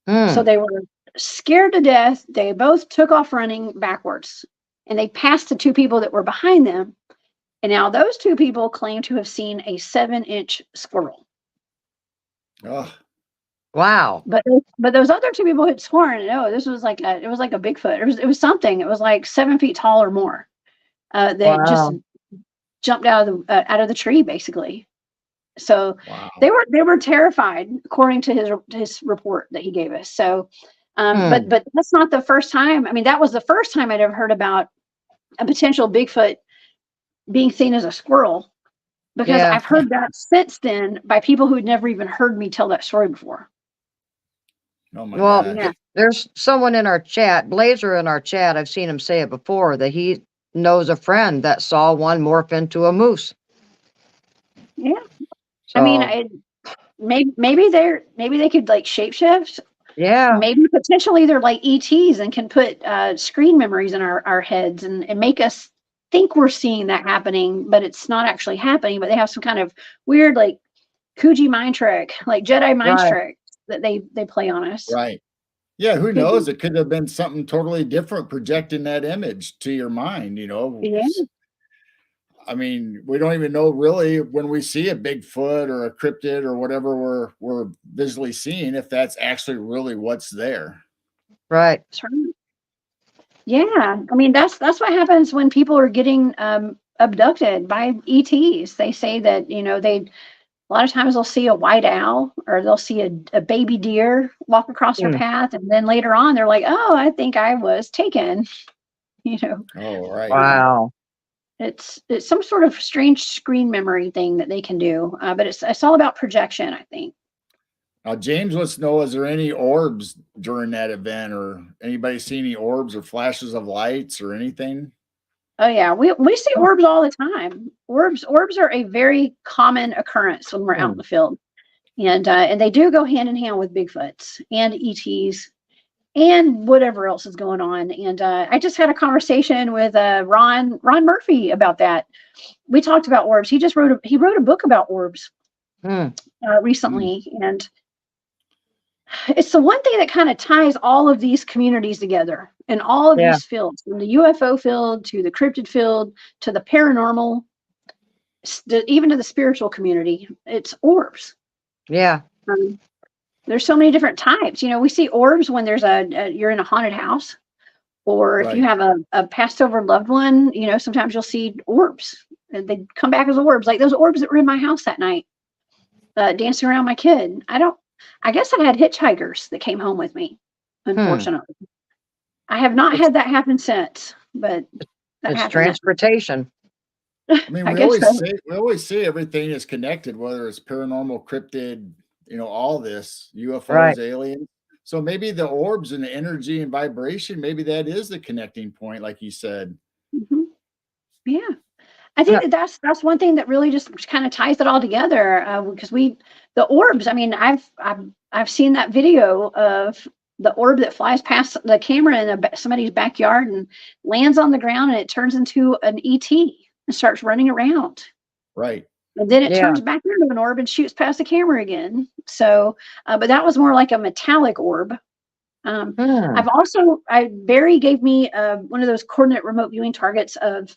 So they were scared to death. They both took off running backwards, and they passed the 2 people that were behind them. And now those 2 people claim to have seen a 7-inch squirrel.
Oh,
wow! But those other 2 people had sworn, no, this was like a Bigfoot. It was something. It was like 7 feet tall or more. They just jumped out of the tree, basically. So they were terrified, according to his report that he gave us. So, but that's not the first time. I mean, that was the first time I'd ever heard about a potential Bigfoot being seen as a squirrel, because I've heard that since then by people who'd never even heard me tell that story before.
Oh my God.
There's someone in our chat, Blazer in our chat, I've seen him say it before, that he knows a friend that saw one morph into a moose.
Yeah. So, I mean, maybe they could like shapeshift.
Yeah.
Maybe potentially they're like ETs and can put screen memories in our heads and make us think we're seeing that happening, but it's not actually happening. But they have some kind of weird, like Coogee mind trick, like Jedi mind trick that they play on us.
Right. Yeah. Who knows? It could have been something totally different projecting that image to your mind, you know?
Yeah.
I mean, we don't even know really when we see a Bigfoot or a cryptid or whatever we're visually seeing, if that's actually really what's there.
Right.
That's right. Yeah, I mean that's what happens when people are getting abducted by ETs. They say that, you know, a lot of times they'll see a white owl or they'll see a baby deer walk across their path, and then later on they're like, "Oh, I think I was taken." You know.
Oh, right.
Wow.
It's some sort of strange screen memory thing that they can do, but it's all about projection, I think.
Now, James wants to know, is there any orbs during that event, or anybody see any orbs or flashes of lights or anything?
Oh yeah, we see orbs all the time. Orbs are a very common occurrence when we're out in the field, and they do go hand in hand with Bigfoots and ETs and whatever else is going on. And I just had a conversation with Ron Murphy about that. We talked about orbs. He wrote a book about orbs recently, and it's the one thing that kind of ties all of these communities together in all of these fields, from the UFO field to the cryptid field to the paranormal, even to the spiritual community. It's orbs.
Yeah.
There's so many different types. You know, we see orbs when there's you're in a haunted house, or if you have a passed over loved one. You know, sometimes you'll see orbs, and they come back as orbs, like those orbs that were in my house that night, dancing around my kid. I don't I guess I had hitchhikers that came home with me, unfortunately. I have not had that happen since, but that
It's
happened.
transportation.
I mean,
I
we
guess so.
always say everything is connected, whether it's paranormal, cryptid, all this, UFOs,
Right.
aliens. So maybe the orbs and the energy and vibration, maybe that is the connecting point, like you said.
Mhm. Yeah. I think
No.
that's one thing that really just kind of ties it all together, because the orbs. I mean, I've seen that video of the orb that flies past the camera in somebody's backyard and lands on the ground, and it turns into an ET and starts running around,
Right.
and then it
Yeah.
turns back into an orb and shoots past the camera again. So, but that was more like a metallic orb. Barry gave me one of those coordinate remote viewing targets of.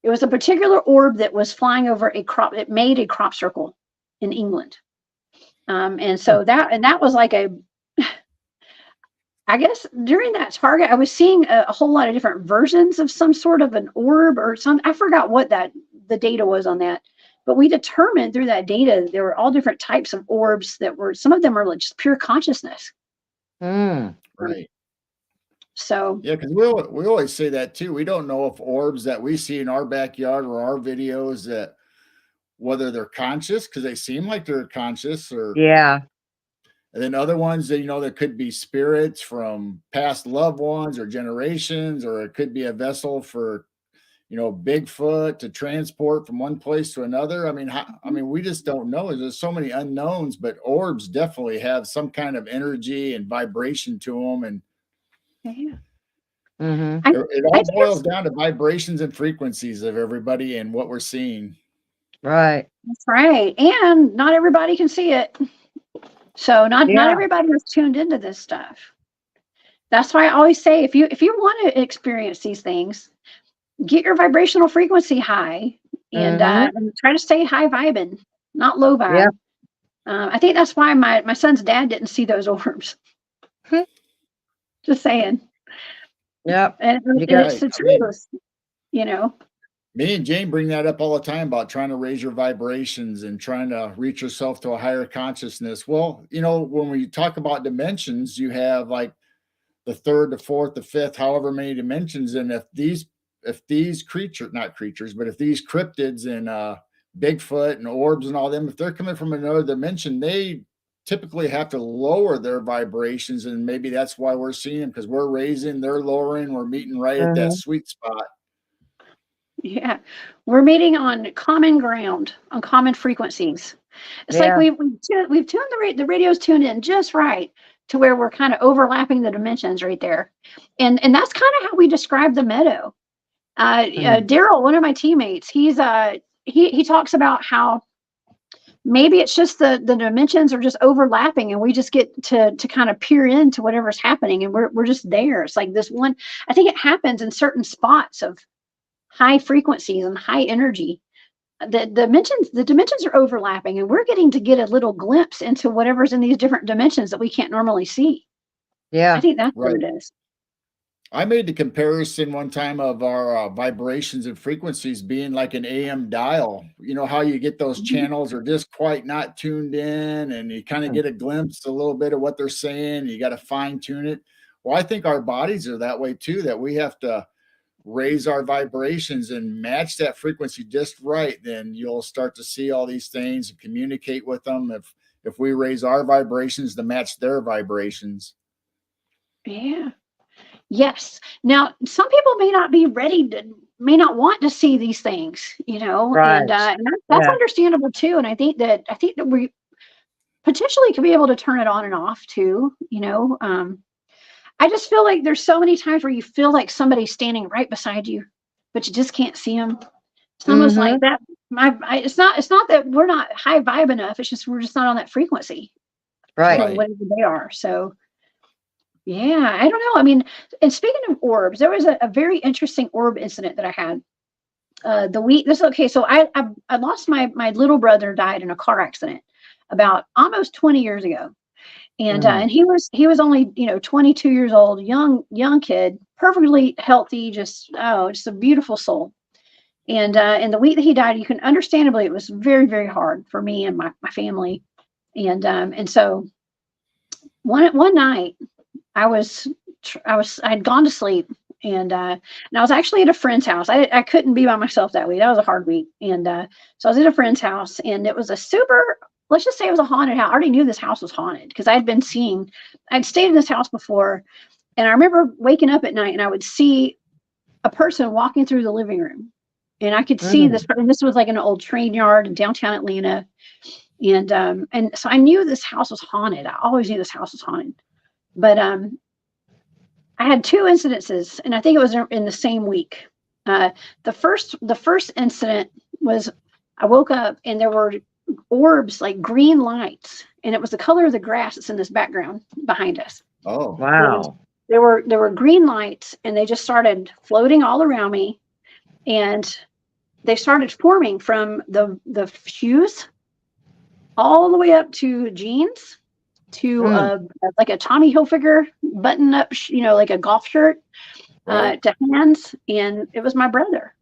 It was a particular orb that was flying over a crop. It made a crop circle in England, and so that was like a. I guess during that target, I was seeing a whole lot of different versions of some sort of an orb or some. I forgot what the data was on that, but we determined through that data there were all different types of orbs that were. Some of them are like just pure consciousness.
Right.
So
Yeah, because we always say that too. We don't know if orbs that we see in our backyard or our videos that whether they're conscious because they seem like they're conscious, or
Yeah.
and then other ones that that could be spirits from past loved ones or generations, or it could be a vessel for Bigfoot to transport from one place to another. I mean, we just don't know. There's so many unknowns, but orbs definitely have some kind of energy and vibration to them, and
yeah,
Mm-hmm.
it
I
all
think
boils down to vibrations and frequencies of everybody and what we're seeing.
Right.
that's right, and not everybody can see it. So not
Yeah.
everybody is tuned into this stuff. That's why I always say if you want to experience these things, get your vibrational frequency high and try to stay high vibing, not low vibe.
Yeah.
I think that's why my son's dad didn't see those orbs. Just saying.
Yep.
And
You got
it's the
Right. I mean,
truth, you know.
me and Jane bring that up all the time about trying to raise your vibrations and trying to reach yourself to a higher consciousness. Well, when we talk about dimensions, you have like the third, the fourth, the fifth, however many dimensions. And if these creatures, not creatures, but if these cryptids and Bigfoot and orbs and all them, if they're coming from another dimension, they typically have to lower their vibrations. And maybe that's why we're seeing them, because we're raising, they're lowering, we're meeting right at that sweet spot.
Yeah, we're meeting on common ground, on common frequencies. It's like we've tuned the radio's tuned in just right to where we're kind of overlapping the dimensions right there, and that's kind of how we describe the Meadow. Daryl, one of my teammates, he talks about how maybe it's just the dimensions are just overlapping, and we just get to kind of peer into whatever's happening, and we're just there. It's like this one. I think it happens in certain spots of high frequencies and high energy. The dimensions are overlapping, and we're getting to get a little glimpse into whatever's in these different dimensions that we can't normally see.
Yeah.
I think that's
Right.
what it is.
I made the comparison one time of our vibrations and frequencies being like an AM dial. You know how you get those channels are just quite not tuned in, and you kind of get a glimpse a little bit of what they're saying. You got to fine tune it. Well, I think our bodies are that way too, that we have to raise our vibrations and match that frequency just right. Then you'll start to see all these things and communicate with them if we raise our vibrations to match their vibrations.
Yeah. Yes. Now, some people may not be ready may not want to see these things,
Right.
and that's understandable too. And I think that we potentially could be able to turn it on and off too. I just feel like there's so many times where you feel like somebody's standing right beside you, but you just can't see them. It's almost like that. It's not that we're not high vibe enough. It's just we're just not on that frequency.
Right.
For whatever they are. So. Yeah, I don't know. I mean, and speaking of orbs, there was a very interesting orb incident that I had. So I lost my little brother, died in a car accident about almost 20 years ago. And and he was only 22 years old, young kid, perfectly healthy, just a beautiful soul. And the week that he died, understandably, it was very, very hard for me and my family. And so one night I'd gone to sleep, and I was actually at a friend's house. I couldn't be by myself that week. That was a hard week. And so I was at a friend's house, and it was let's just say it was a haunted house. I already knew this house was haunted because I'd stayed in this house before. And I remember waking up at night and I would see a person walking through the living room, and I could see this, and this was like an old train yard in downtown Atlanta. And so I knew this house was haunted. I always knew this house was haunted. But I had two incidences, and I think it was in the same week. The first incident was I woke up and there were orbs, like green lights, and it was the color of the grass that's in this background behind us.
Oh,
Wow.
There were green lights, and they just started floating all around me, and they started forming from the shoes all the way up to jeans to like a Tommy Hilfiger button up, like a golf shirt, to hands, and it was my brother.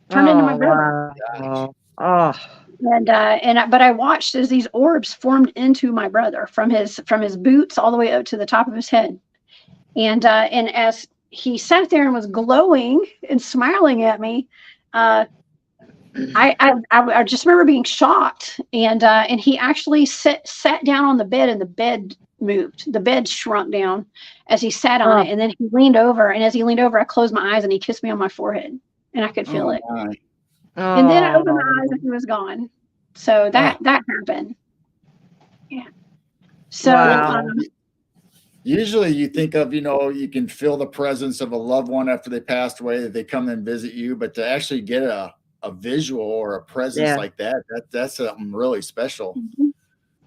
Turned into my brother.
Wow. Oh.
But I watched as these orbs formed into my brother from his boots all the way up to the top of his head. And as he sat there and was glowing and smiling at me, I just remember being shocked. And he actually sat down on the bed, and the bed moved. The bed shrunk down as he sat on it. And then he leaned over, and as he leaned over, I closed my eyes and he kissed me on my forehead, and I could feel it.
My.
And then I opened my eyes and he was gone. So that happened. Yeah. So
Wow.
Usually you think of, you can feel the presence of a loved one after they passed away, that they come and visit you, but to actually get a visual or a presence like that's something really special.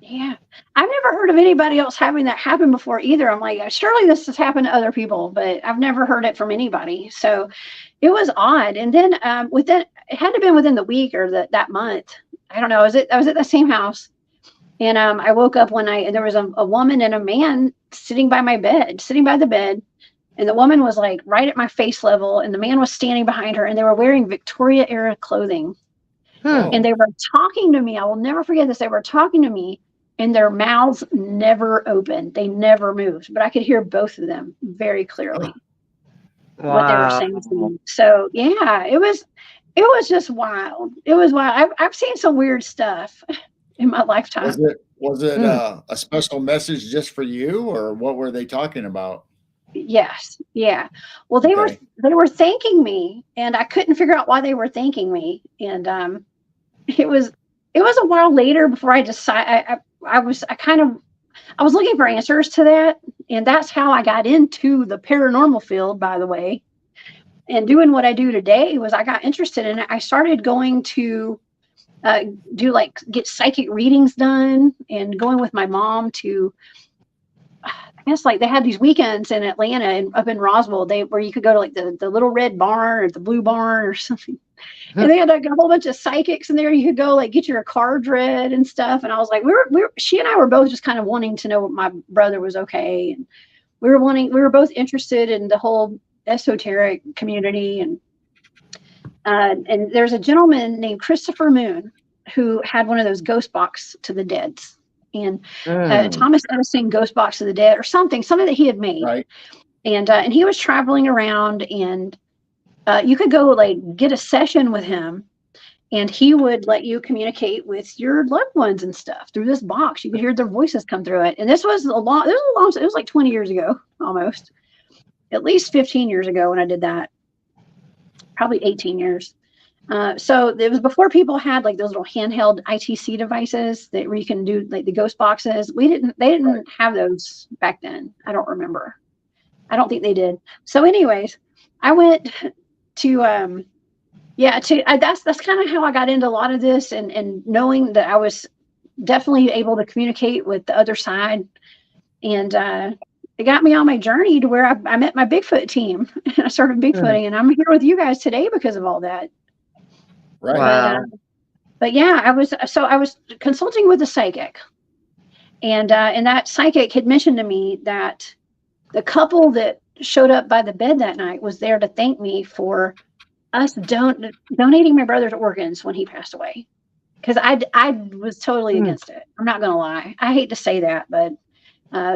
Yeah. I've never heard of anybody else having that happen before either. I'm like, surely this has happened to other people, but I've never heard it from anybody. So it was odd. And then it had to have been within the week or that month. I don't know. I was at the same house, and I woke up one night, and there was a woman and a man sitting by the bed. And the woman was like right at my face level, and the man was standing behind her, and they were wearing Victoria era clothing. And they were talking to me. I will never forget this. They were talking to me, and their mouths never opened. They never moved, but I could hear both of them very clearly.
Wow.
What they were saying to me. So yeah, it was just wild. It was wild. I've seen some weird stuff in my lifetime.
Was it a special message just for you, or what were they talking about?
Yes. Yeah. Well, they were thanking me, and I couldn't figure out why they were thanking me. And it was a while later before I decided. I was looking for answers to that, and that's how I got into the paranormal field, by the way. And doing what I do today was I got interested in it. I started going to get psychic readings done, and going with my mom to, I guess, like they had these weekends in Atlanta and up in Roswell, where you could go to like the little red barn or the blue barn or something. And they had like a whole bunch of psychics in there. You could go like get your cards read and stuff. And I was like, she and I were both just kind of wanting to know what my brother was okay. And we were both interested in the whole esoteric community. And there's a gentleman named Christopher Moon who had one of those ghost box to the deads, and Thomas Edison ghost box to the dead or something that he had made.
Right.
And he was traveling around, and you could go like get a session with him, and he would let you communicate with your loved ones and stuff through this box. You could hear their voices come through it. And it was like 20 years ago, almost, at least 15 years ago when I did that, probably 18 years. So it was before people had like those little handheld ITC devices where you can do like the ghost boxes. They didn't have those back then. I don't remember. I don't think they did. So anyways, I went to, that's kind of how I got into a lot of this, and knowing that I was definitely able to communicate with the other side. And, it got me on my journey to where I met my Bigfoot team, and I started Bigfooting, and I'm here with you guys today because of all that.
Right.
Wow.
But yeah, I was consulting with a psychic, and that psychic had mentioned to me that the couple that showed up by the bed that night was there to thank me for us donating my brother's organs when he passed away. Because I was totally against it. I'm not gonna lie. I hate to say that, but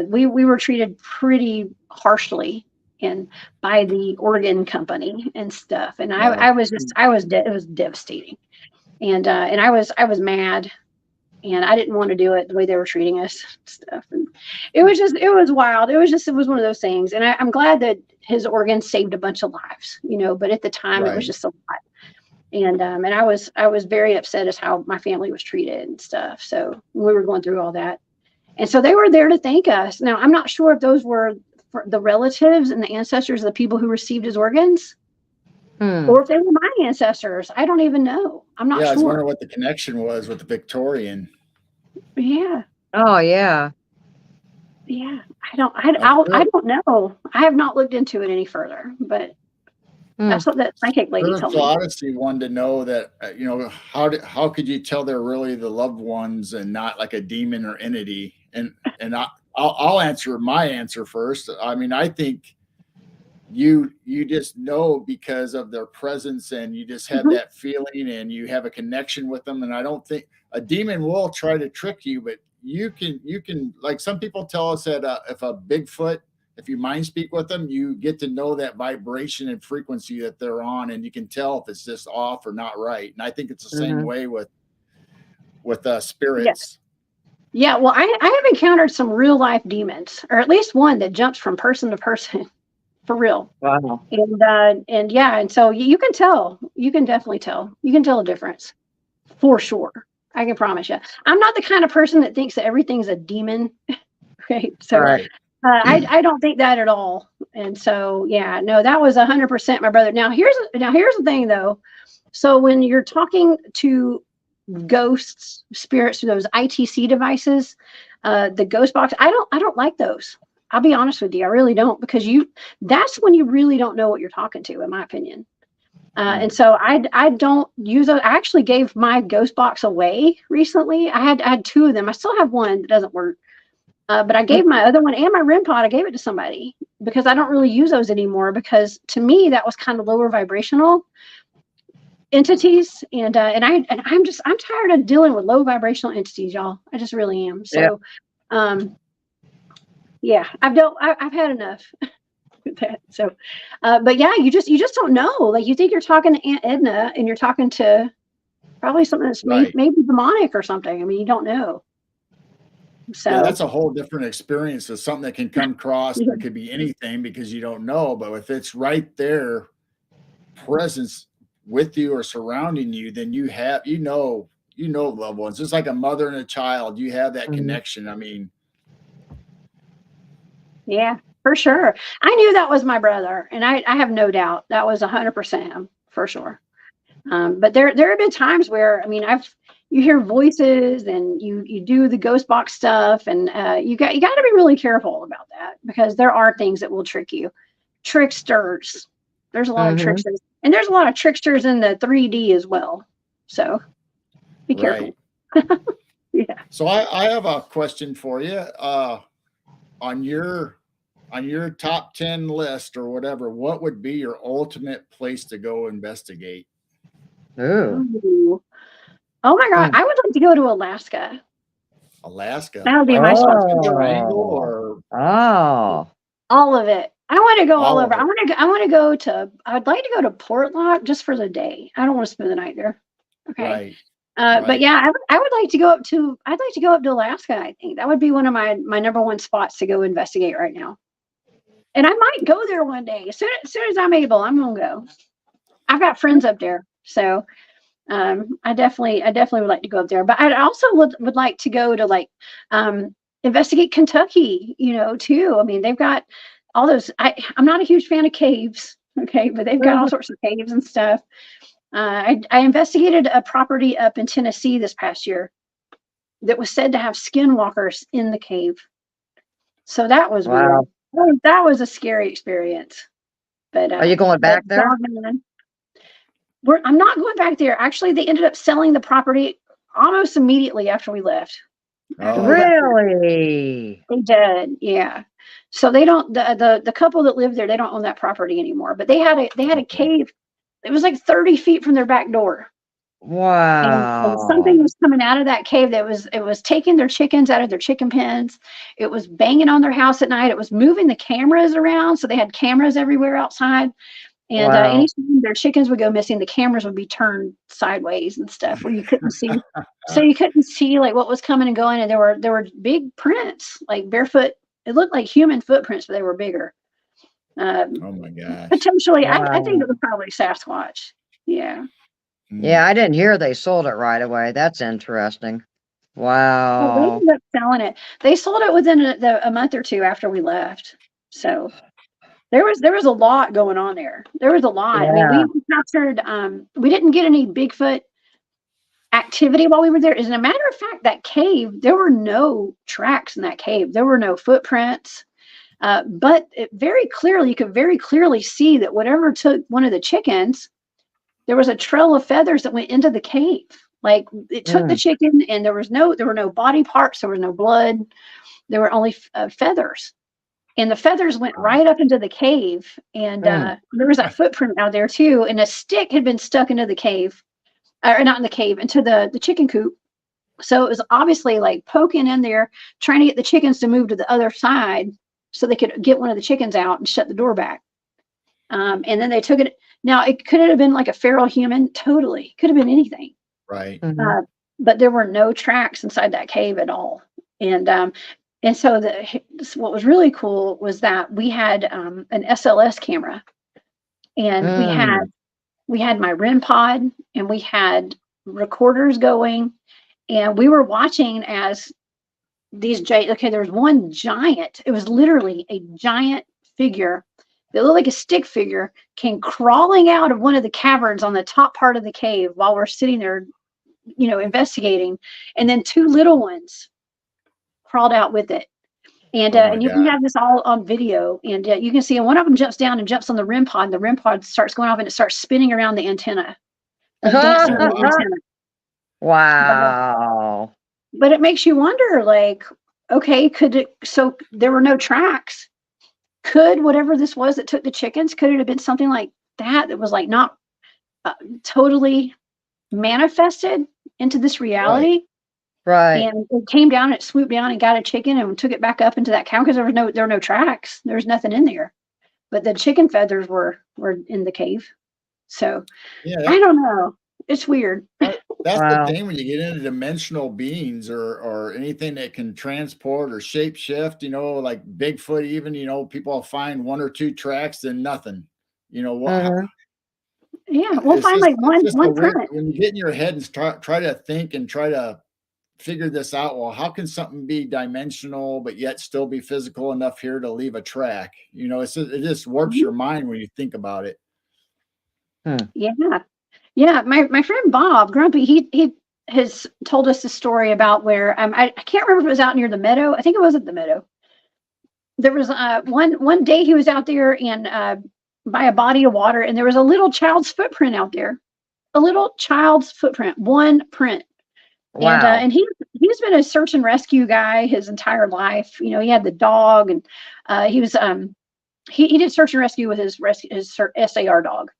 we were treated pretty harshly and by the organ company and stuff. And I was it was devastating. And I was mad, and I didn't want to do it the way they were treating us and stuff. And it was wild. It was one of those things. And I'm glad that his organs saved a bunch of lives, but at the time it was just a lot. And I was very upset as how my family was treated and stuff. So we were going through all that. And so they were there to thank us. Now, I'm not sure if those were the relatives and the ancestors of the people who received his organs, or if they were my ancestors. I don't even know. I'm not sure.
I was wondering what the connection was with the Victorian.
Yeah.
Oh, yeah.
Yeah. I don't know. I have not looked into it any further, but that's what that psychic lady told me.
Odyssey wanted to know that, how could you tell they're really the loved ones and not like a demon or entity? And I'll answer my answer first. I mean, I think you just know because of their presence, and you just have that feeling, and you have a connection with them. And I don't think a demon will try to trick you, but you can like some people tell us that if a Bigfoot, if you mind speak with them, you get to know that vibration and frequency that they're on, and you can tell if it's just off or not right. And I think it's the same way with spirits.
Yes. Yeah, well, I have encountered some real life demons, or at least one that jumps from person to person, for real.
Wow.
And yeah, and so you can tell. You can definitely tell. You can tell a difference, for sure. I can promise you. I'm not the kind of person that thinks that everything's a demon. Okay, so
Right.
I don't think that at all. And so yeah, no, that was 100% my brother. Now here's the thing though. So when you're talking to ghosts, spirits through those ITC devices, the ghost box, I don't like those. I'll be honest with you, I really don't, because that's when you really don't know what you're talking to, in my opinion. And so I don't use those. I actually gave my ghost box away recently. I had two of them. I still have one that doesn't work. But I gave my other one and my REM pod, I gave it to somebody because I don't really use those anymore, because to me that was kind of lower vibrational entities. And I'm tired of dealing with low vibrational entities, y'all. I just really am. So, yeah, I've had enough with that. So, but yeah, you just don't know. Like, you think you're talking to Aunt Edna and you're talking to probably something that's maybe demonic or something. I mean, you don't know. So
yeah, that's a whole different experience. It's something that can come across. It could be anything because you don't know, but if it's right there, presence with you or surrounding you, then you know loved ones. It's like a mother and a child. You have that connection. I mean,
yeah, for sure. I knew that was my brother, and I have no doubt that was 100% him, for sure. But there have been times where, I mean, you hear voices and you do the ghost box stuff, and you got to be really careful about that, because there are things that will trick you. Tricksters. There's a lot of tricksters, and there's a lot of tricksters in the 3D as well. So be careful. Yeah.
So I have a question for you. On your top 10 list or whatever, what would be your ultimate place to go investigate?
Ooh.
Oh my God, I would like to go to Alaska.
Alaska.
That would be my spot. All of it. I want to go all over. I'd like to go to Portlock just for the day. I don't want to spend the night there. Okay. Right. But yeah, I would like to go up to Alaska. I think that would be one of my number one spots to go investigate right now. And I might go there one day. As soon as I'm able, I'm gonna go. I've got friends up there. So I definitely would like to go up there. But I also would like to go to investigate Kentucky, too. I mean, they've got all those. I'm not a huge fan of caves, okay, but they've got all sorts of caves and stuff. I investigated a property up in Tennessee this past year that was said to have skinwalkers in the cave. So that was weird. That was a scary experience. But
are you going back there?
I'm not going back there. Actually, they ended up selling the property almost immediately after we left.
Really?
They did, yeah. So they don't. The couple that lived there, they don't own that property anymore. But they had a cave. It was like 30 feet from their back door. And something was coming out of that cave that it was taking their chickens out of their chicken pens. It was banging on their house at night. It was moving the cameras around. So they had cameras everywhere outside. And anytime their chickens would go missing, the cameras would be turned sideways and stuff where you couldn't see. So you couldn't see like what was coming and going. And there were big prints, like barefoot. It looked like human footprints, but they were bigger.
Oh my gosh.
Potentially, I think it was probably Sasquatch. Yeah.
Yeah, I didn't hear they sold it right away. That's interesting.
Well, they
Wow.
ended up selling it. They sold it within a month or two after we left. So there was a lot going on there. There was a lot. I mean,
Yeah.
we captured. We didn't get any Bigfoot activity while we were there. As a matter of fact, that cave, there were no tracks in that cave. There were no footprints. But you could very clearly see that whatever took one of the chickens, there was a trail of feathers that went into the cave. Like it took the chicken, and there were no body parts. There was no blood. There were only feathers, and the feathers went right up into the cave. And there was that footprint out there too. And a stick had been stuck into the cave, or not in the cave, into the chicken coop. So it was obviously like poking in there, trying to get the chickens to move to the other side so they could get one of the chickens out and shut the door back. And then they took it. Now, could it have been like a feral human? Totally. Could have been anything.
Right.
But there were no tracks inside that cave at all. And so what was really cool was that we had an SLS camera, and we had my REM pod, and we had recorders going, and we were watching as there was one giant. It was literally a giant figure. It looked like a stick figure came crawling out of one of the caverns on the top part of the cave while we're sitting there, investigating. And then two little ones crawled out with it. And you can have this all on video. And you can see, and one of them jumps down and jumps on the REM pod. And the REM pod starts going off, and it starts spinning around the antenna. Like dancing on the antenna.
Wow.
But it makes you wonder, like, okay, so there were no tracks. Could whatever this was that took the chickens, could it have been something like that was like not totally manifested into this reality?
Right.
And it came down, it swooped down and got a chicken and took it back up into that cow, because there were no tracks. There was nothing in there. But the chicken feathers were in the cave. So I don't know. It's weird.
That's the thing when you get into dimensional beings or anything that can transport or shape shift, like Bigfoot, even, people will find one or two tracks and nothing.
Yeah, we'll find like one print.
When you get in your head and try to think and try to figure this out, well, how can something be dimensional but yet still be physical enough here to leave a track? It just warps your mind when you think about it.
Yeah, my friend Bob Grumpy, he has told us a story about where I can't remember if it was out near the Meadow. I think it was at the Meadow. There was one day he was out there and by a body of water, and there was a little child's footprint out there. A little child's footprint, one print. Wow. And he's been a search and rescue guy his entire life. He had the dog, and he was he did search and rescue with his SAR dog.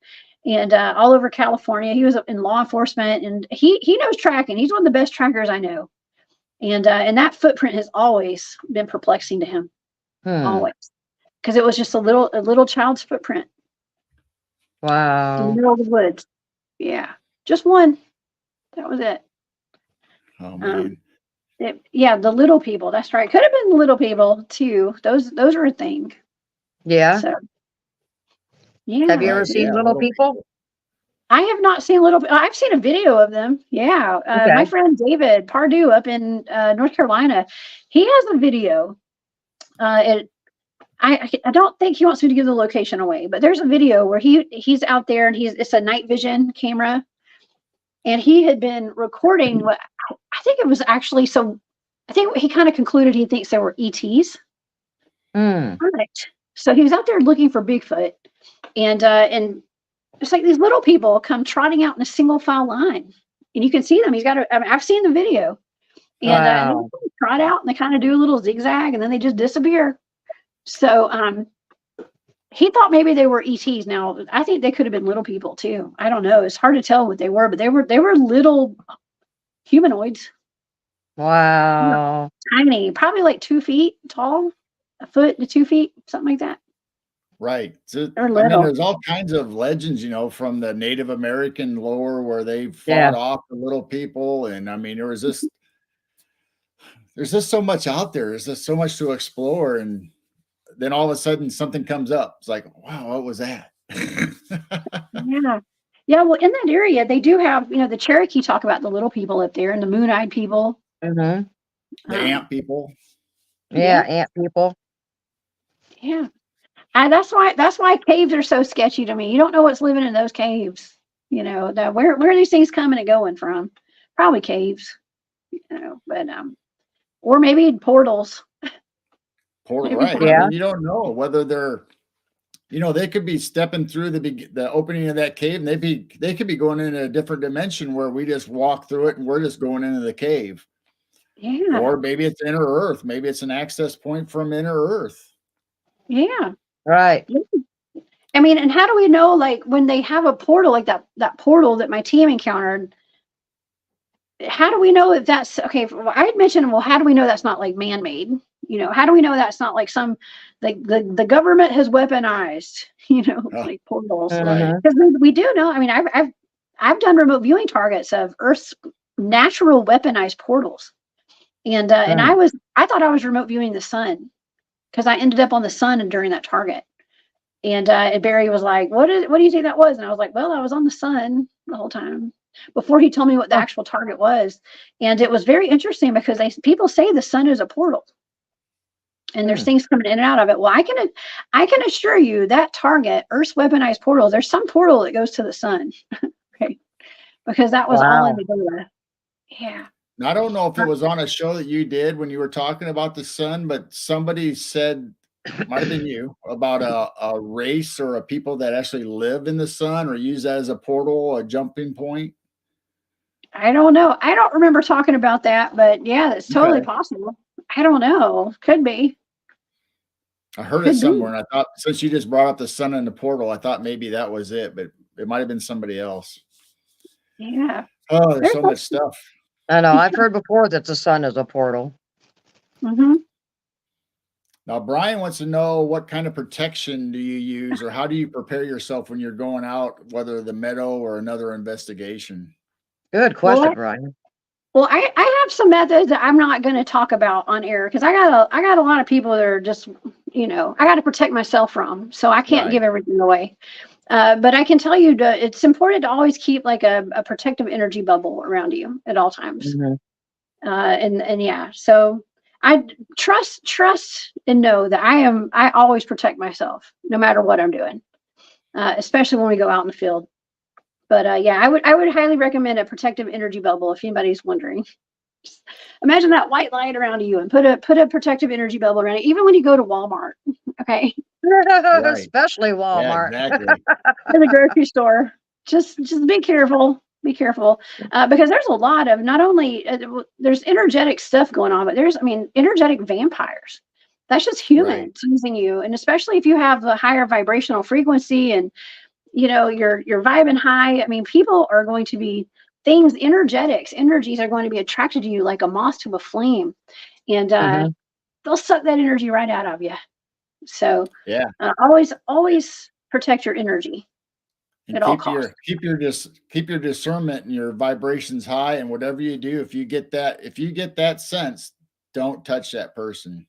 And all over California, he was in law enforcement, and he knows tracking. He's one of the best trackers I know. And that footprint has always been perplexing to him, always, because it was just a little child's footprint.
Wow.
In the middle of the woods. Yeah, just one. That was it.
Oh man.
The little people. That's right. Could have been the little people too. Those are a thing.
Yeah.
So. Yeah.
Have you ever seen little people?
I have not seen little. I've seen a video of them. Yeah.
Okay.
My friend David Pardue up in North Carolina, he has a video. I don't think he wants me to give the location away, but there's a video where he's out there, and it's a night vision camera, and he had been recording what I think it was actually. So I think he kind of concluded he thinks there were ETs. Right. So he was out there looking for Bigfoot. And it's like these little people come trotting out in a single file line, and you can see them. I've seen the video, and they trot out, and they kind of do a little zigzag, and then they just disappear. So he thought maybe they were ETs. Now, I think they could have been little people too. I don't know. It's hard to tell what they were, but they were little humanoids.
Wow.
Tiny, probably like 2 feet tall, a foot to 2 feet, something like that.
Right. So,
They're
I mean,
little.
there's all kinds of legends, from the Native American lore where they
Yeah.
fought off the little people. And I mean, there's just so much out there. There's just so much to explore. And then all of a sudden something comes up. It's like, wow, what was that?
Yeah. Yeah. Well, in that area, they do have, the Cherokee talk about the little people up there and the moon-eyed people.
Mm-hmm.
The ant people.
Yeah, ant people.
Yeah. That's why caves are so sketchy to me. You don't know what's living in those caves. Where are these things coming and going from? Probably caves. But or maybe portals.
Portal, right.
Yeah.
I mean, you don't know whether they're, they could be stepping through the opening of that cave, and they could be going into a different dimension where we just walk through it and we're just going into the cave.
Yeah.
Or maybe it's inner earth. Maybe it's an access point from inner earth.
Yeah.
Right.
I mean, and how do we know, like, when they have a portal like that portal that my team encountered, how do we know if that's okay? I had mentioned, well, how do we know that's not like man-made? How do we know that's not like some like the government has weaponized, like portals?
Mhm.
Because we do know. I mean, I've done remote viewing targets of Earth's natural weaponized portals, and I thought I was remote viewing the sun because I ended up on the sun during that target. And Barry was like, what do you think that was? And I was like, well, I was on the sun the whole time before he told me what the actual target was. And it was very interesting because people say the sun is a portal and there's things coming in and out of it. Well, I can assure you that target, Earth's weaponized portal, there's some portal that goes to the sun. Okay. Because that was all in the data. Yeah.
Now, I don't know if it was on a show that you did when you were talking about the sun, but somebody said, might have been you, about a race or a people that actually live in the sun or use that as a portal, a jumping point.
I don't know. I don't remember talking about that, but yeah, that's totally possible. I don't know. Could be.
I heard it somewhere, and I thought, since you just brought up the sun and the portal, I thought maybe that was it, but it might have been somebody else.
Yeah.
Oh, there's so much stuff.
I know. I've heard before that the sun is a portal.
Mm-hmm.
Now, Brian wants to know, what kind of protection do you use, or how do you prepare yourself when you're going out, whether the Meadow or another investigation?
Good question, Brian.
Well, I have some methods that I'm not going to talk about on air because I got a lot of people that are just, I got to protect myself from, so I can't give everything away. But I can tell you that it's important to always keep like a protective energy bubble around you at all times.
Mm-hmm.
And yeah, so I trust and know that I always protect myself no matter what I'm doing, especially when we go out in the field. But yeah, I would highly recommend a protective energy bubble if anybody's wondering. Just imagine that white light around you and put a protective energy bubble around it, even when you go to Walmart. Okay.
Right.
Especially Walmart.
Yeah, exactly.
In the grocery store. Just be careful. Be careful. Because there's a lot of, not only there's energetic stuff going on, but there's, energetic vampires. That's just humans using you. And especially if you have a higher vibrational frequency and you're vibing high. People are going to be energies are going to be attracted to you like a moth to a flame, and they'll suck that energy right out of you. So
yeah,
always protect your energy
and
at all costs.
Keep your discernment and your vibrations high, and whatever you do, if you get that sense, don't touch that person.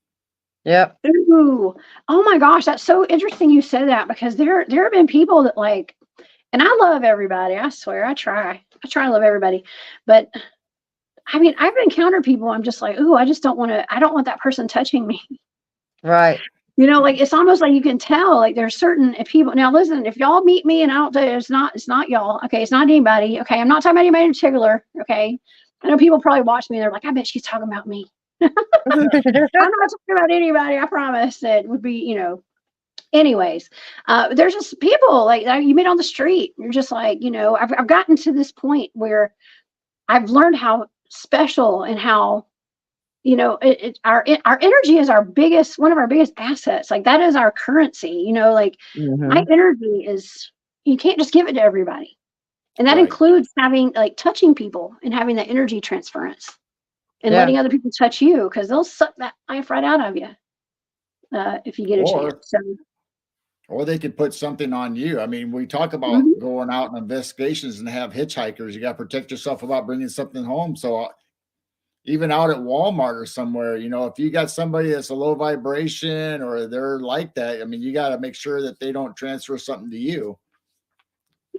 Yep.
Ooh, oh my gosh, that's so interesting you said that, because there have been people that and I love everybody. I swear, I try to love everybody, but I've encountered people. I'm just like, ooh, I don't want that person touching me.
Right.
It's almost like you can tell, like there's certain people. Now listen, if y'all meet me and I don't tell you, it's not y'all. Okay. It's not anybody. Okay. I'm not talking about anybody in particular. Okay. I know people probably watch me and they're like, I bet she's talking about me. I'm not talking about anybody, I promise. It would be, anyways, there's just people like that you meet on the street. You're just like, I've gotten to this point where I've learned how special and how our energy is one of our biggest assets. Like that is our currency, like my energy is, you can't just give it to everybody. And that
Right.
includes having like touching people and having that energy transference and letting other people touch you, because they'll suck that life right out of you if you get a chance. So,
or they could put something on you. I mean, we talk about going out on investigations and have hitchhikers. You got to protect yourself about bringing something home. So even out at Walmart or somewhere, if you got somebody that's a low vibration or they're like that, I mean, you got to make sure that they don't transfer something to you.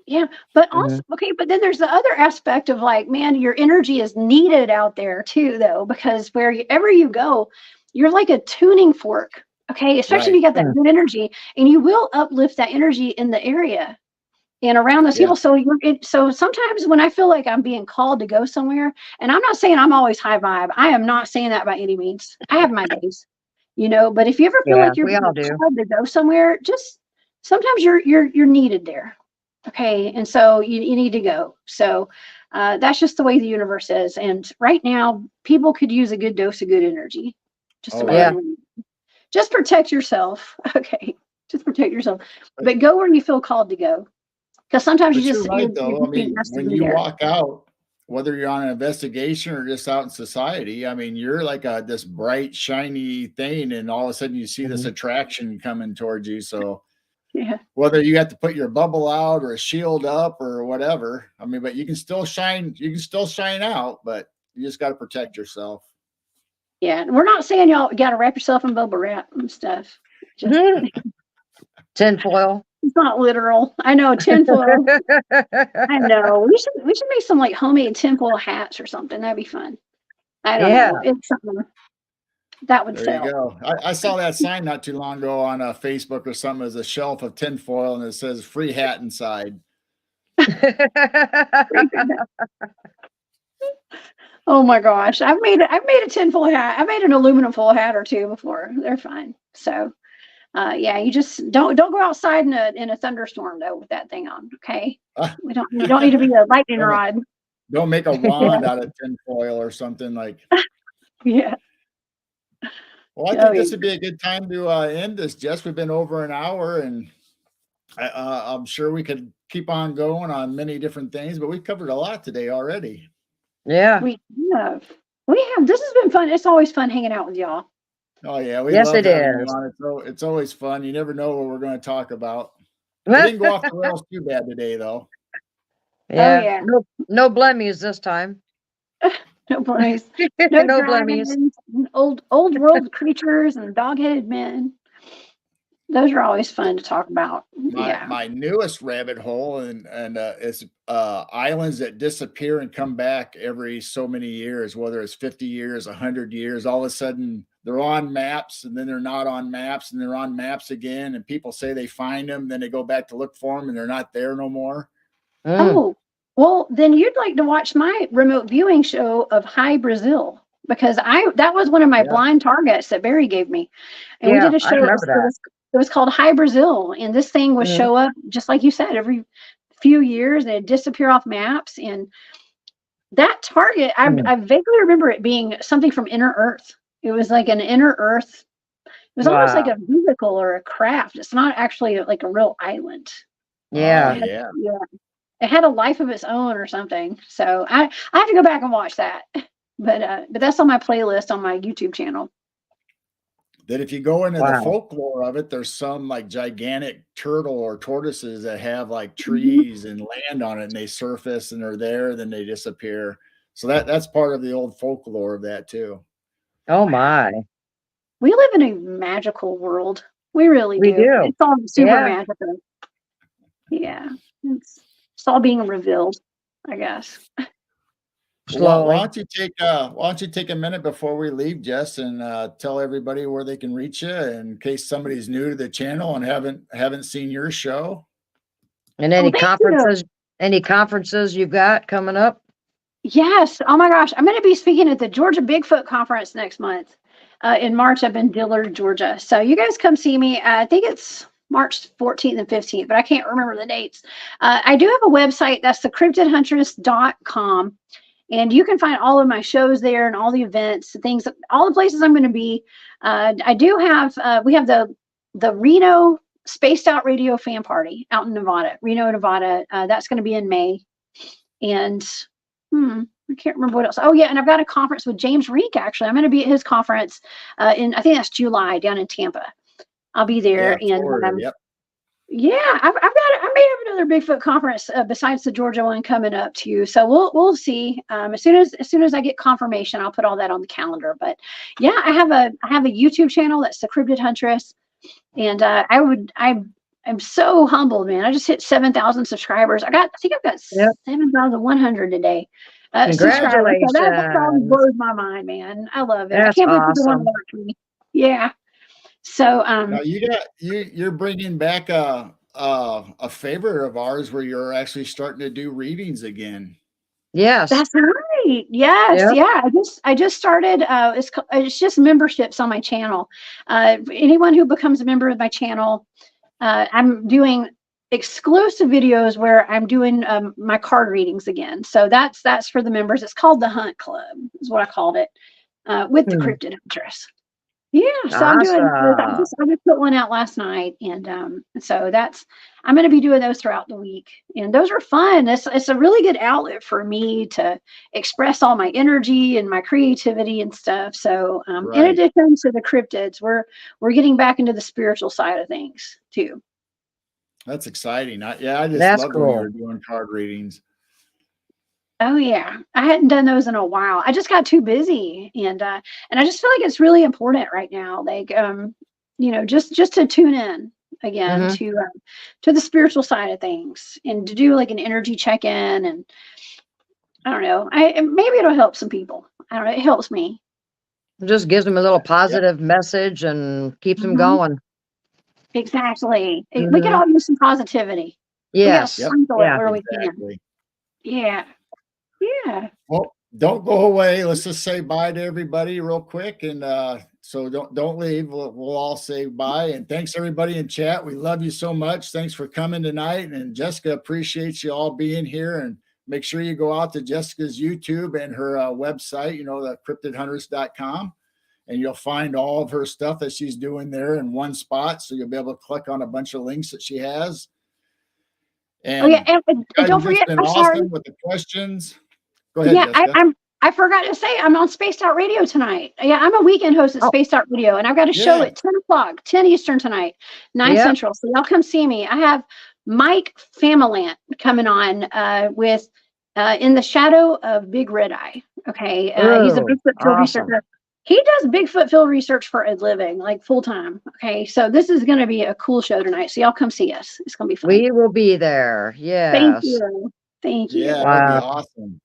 Yeah, but also, okay, but then there's the other aspect of like, man, your energy is needed out there too, though, because wherever you go, you're like a tuning fork, okay? Especially if you got that good energy, and you will uplift that energy in the area and around those people. So so sometimes when I feel like I'm being called to go somewhere, and I'm not saying I'm always high vibe. I am not saying that by any means. I have my days, but if you ever feel like you're being called to go somewhere, just sometimes you're needed there. Okay. And so you need to go. So that's just the way the universe is. And right now, people could use a good dose of good energy. Just about. Just protect yourself. Okay. Just protect yourself. But go where you feel called to go. Because sometimes
you're right, though. I mean, when you walk out, whether you're on an investigation or just out in society, I mean, you're like this bright, shiny thing, and all of a sudden you see this attraction coming towards you. So whether you have to put your bubble out or a shield up or whatever, I mean, but you can still shine. You can still shine out, but you just got to protect yourself.
Yeah, and we're not saying y'all got to wrap yourself in bubble wrap and stuff. Just
tinfoil.
It's not literal. I know, tinfoil. I know. We should make some like homemade tinfoil hats or something. That'd be fun. I don't know. It's something that would sell.
There you go. I saw that sign not too long ago on Facebook or something as a shelf of tinfoil, and it says free hat inside.
Oh my gosh. I've made a tinfoil hat. I've made an aluminum foil hat or two before. They're fine. So you just don't go outside in a thunderstorm though with that thing on. Okay. You don't need to be a lightning rod.
Don't make a wand out of tinfoil or something like.
Yeah.
Well, I think this would be a good time to end this, Jess. We've been over an hour, and I'm sure we could keep on going on many different things, but we've covered a lot today already.
Yeah.
We have. This has been fun. It's always fun hanging out with y'all.
Oh yeah, we
love
having
you
on. It's always fun. You never know what we're going to talk about. We didn't go off the rails too bad today, though.
Yeah. Oh, yeah. No blemmies this time.
No blemmies.
No blemmies.
Old world creatures and dog-headed men. Those are always fun to talk about.
My newest rabbit hole and is islands that disappear and come back every so many years, whether it's 50 years, 100 years. All of a sudden they're on maps, and then they're not on maps, and they're on maps again, and people say they find them, then they go back to look for them and they're not there no more.
Oh, well, then you'd like to watch my remote viewing show of High Brazil, because that was one of my blind targets that Barry gave me. And we did a show. It was called High Brazil, and this thing would show up, just like you said, every few years, and it'd disappear off maps. And that target, I vaguely remember it being something from Inner Earth. It was like an Inner Earth. It was almost like a vehicle or a craft. It's not actually like a real island.
Yeah.
It had a life of its own or something. So I have to go back and watch that. But that's on my playlist on my YouTube channel.
That if you go into the folklore of it, there's some like gigantic turtle or tortoises that have like trees and land on it, and they surface and they're there, then they disappear. So that's part of the old folklore of that too.
Oh my.
We live in a magical world. We really do. It's all super magical. Yeah. It's all being revealed, I guess.
Well, why don't you take a minute before we leave, Jess, and tell everybody where they can reach you in case somebody's new to the channel and haven't seen your show.
And any conferences you've got coming up?
Yes. Oh my gosh. I'm going to be speaking at the Georgia Bigfoot Conference next month. In March, up in Dillard, Georgia. So you guys come see me. I think it's March 14th and 15th, but I can't remember the dates. I do have a website. That's the cryptidhuntress.com. And you can find all of my shows there and all the events, things, all the places I'm going to be. I do have, we have the Reno Spaced Out Radio Fan Party out in Nevada, Reno, Nevada. That's going to be in May. And I can't remember what else. Oh yeah, and I've got a conference with James Reek. Actually, I'm going to be at his conference in, I think that's July, down in Tampa. I'll be there.
Yeah,
And
Florida, yep.
yeah, I may have another Bigfoot conference besides the Georgia one coming up too. So we'll see. As soon as I get confirmation, I'll put all that on the calendar. But yeah, I have a YouTube channel that's the Cryptid Huntress, and I'm so humbled, man. I just hit 7,000 subscribers. I think I've got 7,100 today. Subscribers. So that always blows my mind, man. I love it.
That's
I can't believe people want
awesome.
to watch me. Yeah. So
Now you're bringing back a favorite of ours where you're actually starting to do readings again.
Yes.
that's right. Yes.
Yep.
Yeah. I just started. It's just memberships on my channel. Anyone who becomes a member of my channel, I'm doing exclusive videos where I'm doing my card readings again. So that's for the members. It's called the Hunt Club, is what I called it, with the Cryptid Huntress. Yeah, so I'm doing. I just put one out last night, and so I'm going to be doing those throughout the week, and those are fun. It's a really good outlet for me to express all my energy and my creativity and stuff. So in addition to the cryptids, we're getting back into the spiritual side of things too.
That's exciting. I just
That's
loved when you
cool.
were doing card readings.
Oh yeah, I hadn't done those in a while. I just got too busy, and I just feel like it's really important right now. Like just to tune in again to the spiritual side of things, and to do like an energy check-in, and I don't know. Maybe it'll help some people. I don't know. It helps me.
It just gives them a little positive message and keeps them going.
Exactly. We can all use some positivity.
Yes.
We gotta sprinkle it where we can. Yeah. Yeah.
Well, don't go away. Let's just say bye to everybody real quick, and so don't leave. We'll all say bye, and thanks everybody in chat. We love you so much. Thanks for coming tonight, and Jessica appreciates you all being here. And make sure you go out to Jessica's YouTube and her website. The cryptidhunters.com, and you'll find all of her stuff that she's doing there in one spot. So you'll be able to click on a bunch of links that she has. And
and don't forget,
been awesome with the questions. Go ahead,
Jessica. I forgot to say I'm on Spaced Out Radio tonight. Yeah, I'm a weekend host at Spaced Out Radio, and I've got a show at 10 o'clock, 10 Eastern tonight, 9 Central. So y'all come see me. I have Mike Familant coming on with In the Shadow of Big Red Eye. Okay, he's a Bigfoot field researcher. He does Bigfoot field research for a living, like full time. Okay, so this is going to be a cool show tonight. So y'all come see us. It's going to be fun.
We will be there. Yes.
Thank you. Thank you.
Yeah, that'd be awesome.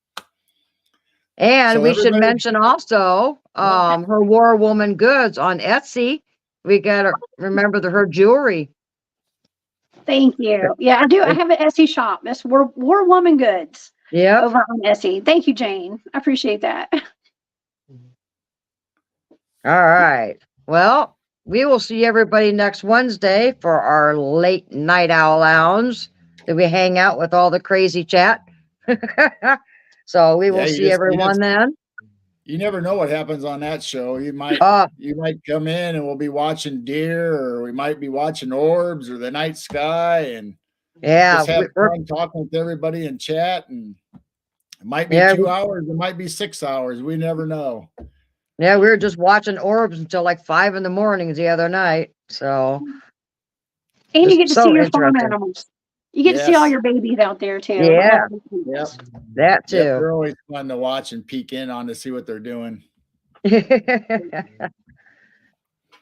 And we should mention also her War Woman goods on Etsy. We got to remember her jewelry.
Thank you. Yeah, I do. I have an Etsy shop. That's War Woman goods.
Yeah.
Over on Etsy. Thank you, Jane. I appreciate that.
All right. Well, we will see everybody next Wednesday for our late night owl lounge that we hang out with all the crazy chat. So we will see everyone then.
You never know what happens on that show. You might come in and we'll be watching deer, or we might be watching orbs or the night sky, and just have fun talking with everybody in chat. And it might be 2 hours, it might be 6 hours. We never know.
Yeah, we were just watching orbs until like 5 in the morning the other night. So,
and you get to see your farm animals. You get to see all your babies out there too.
Yeah, that too.
They're always fun to watch and peek in on to see what they're doing.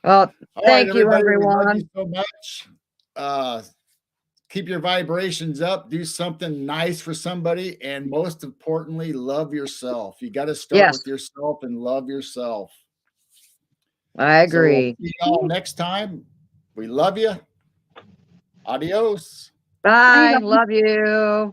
Well, thank you, everyone.
Love you so much. Keep your vibrations up. Do something nice for somebody, and most importantly, love yourself. You got to start with yourself and love yourself.
I agree.
So we'll see y'all next time. We love you. Adios.
Bye. Love you.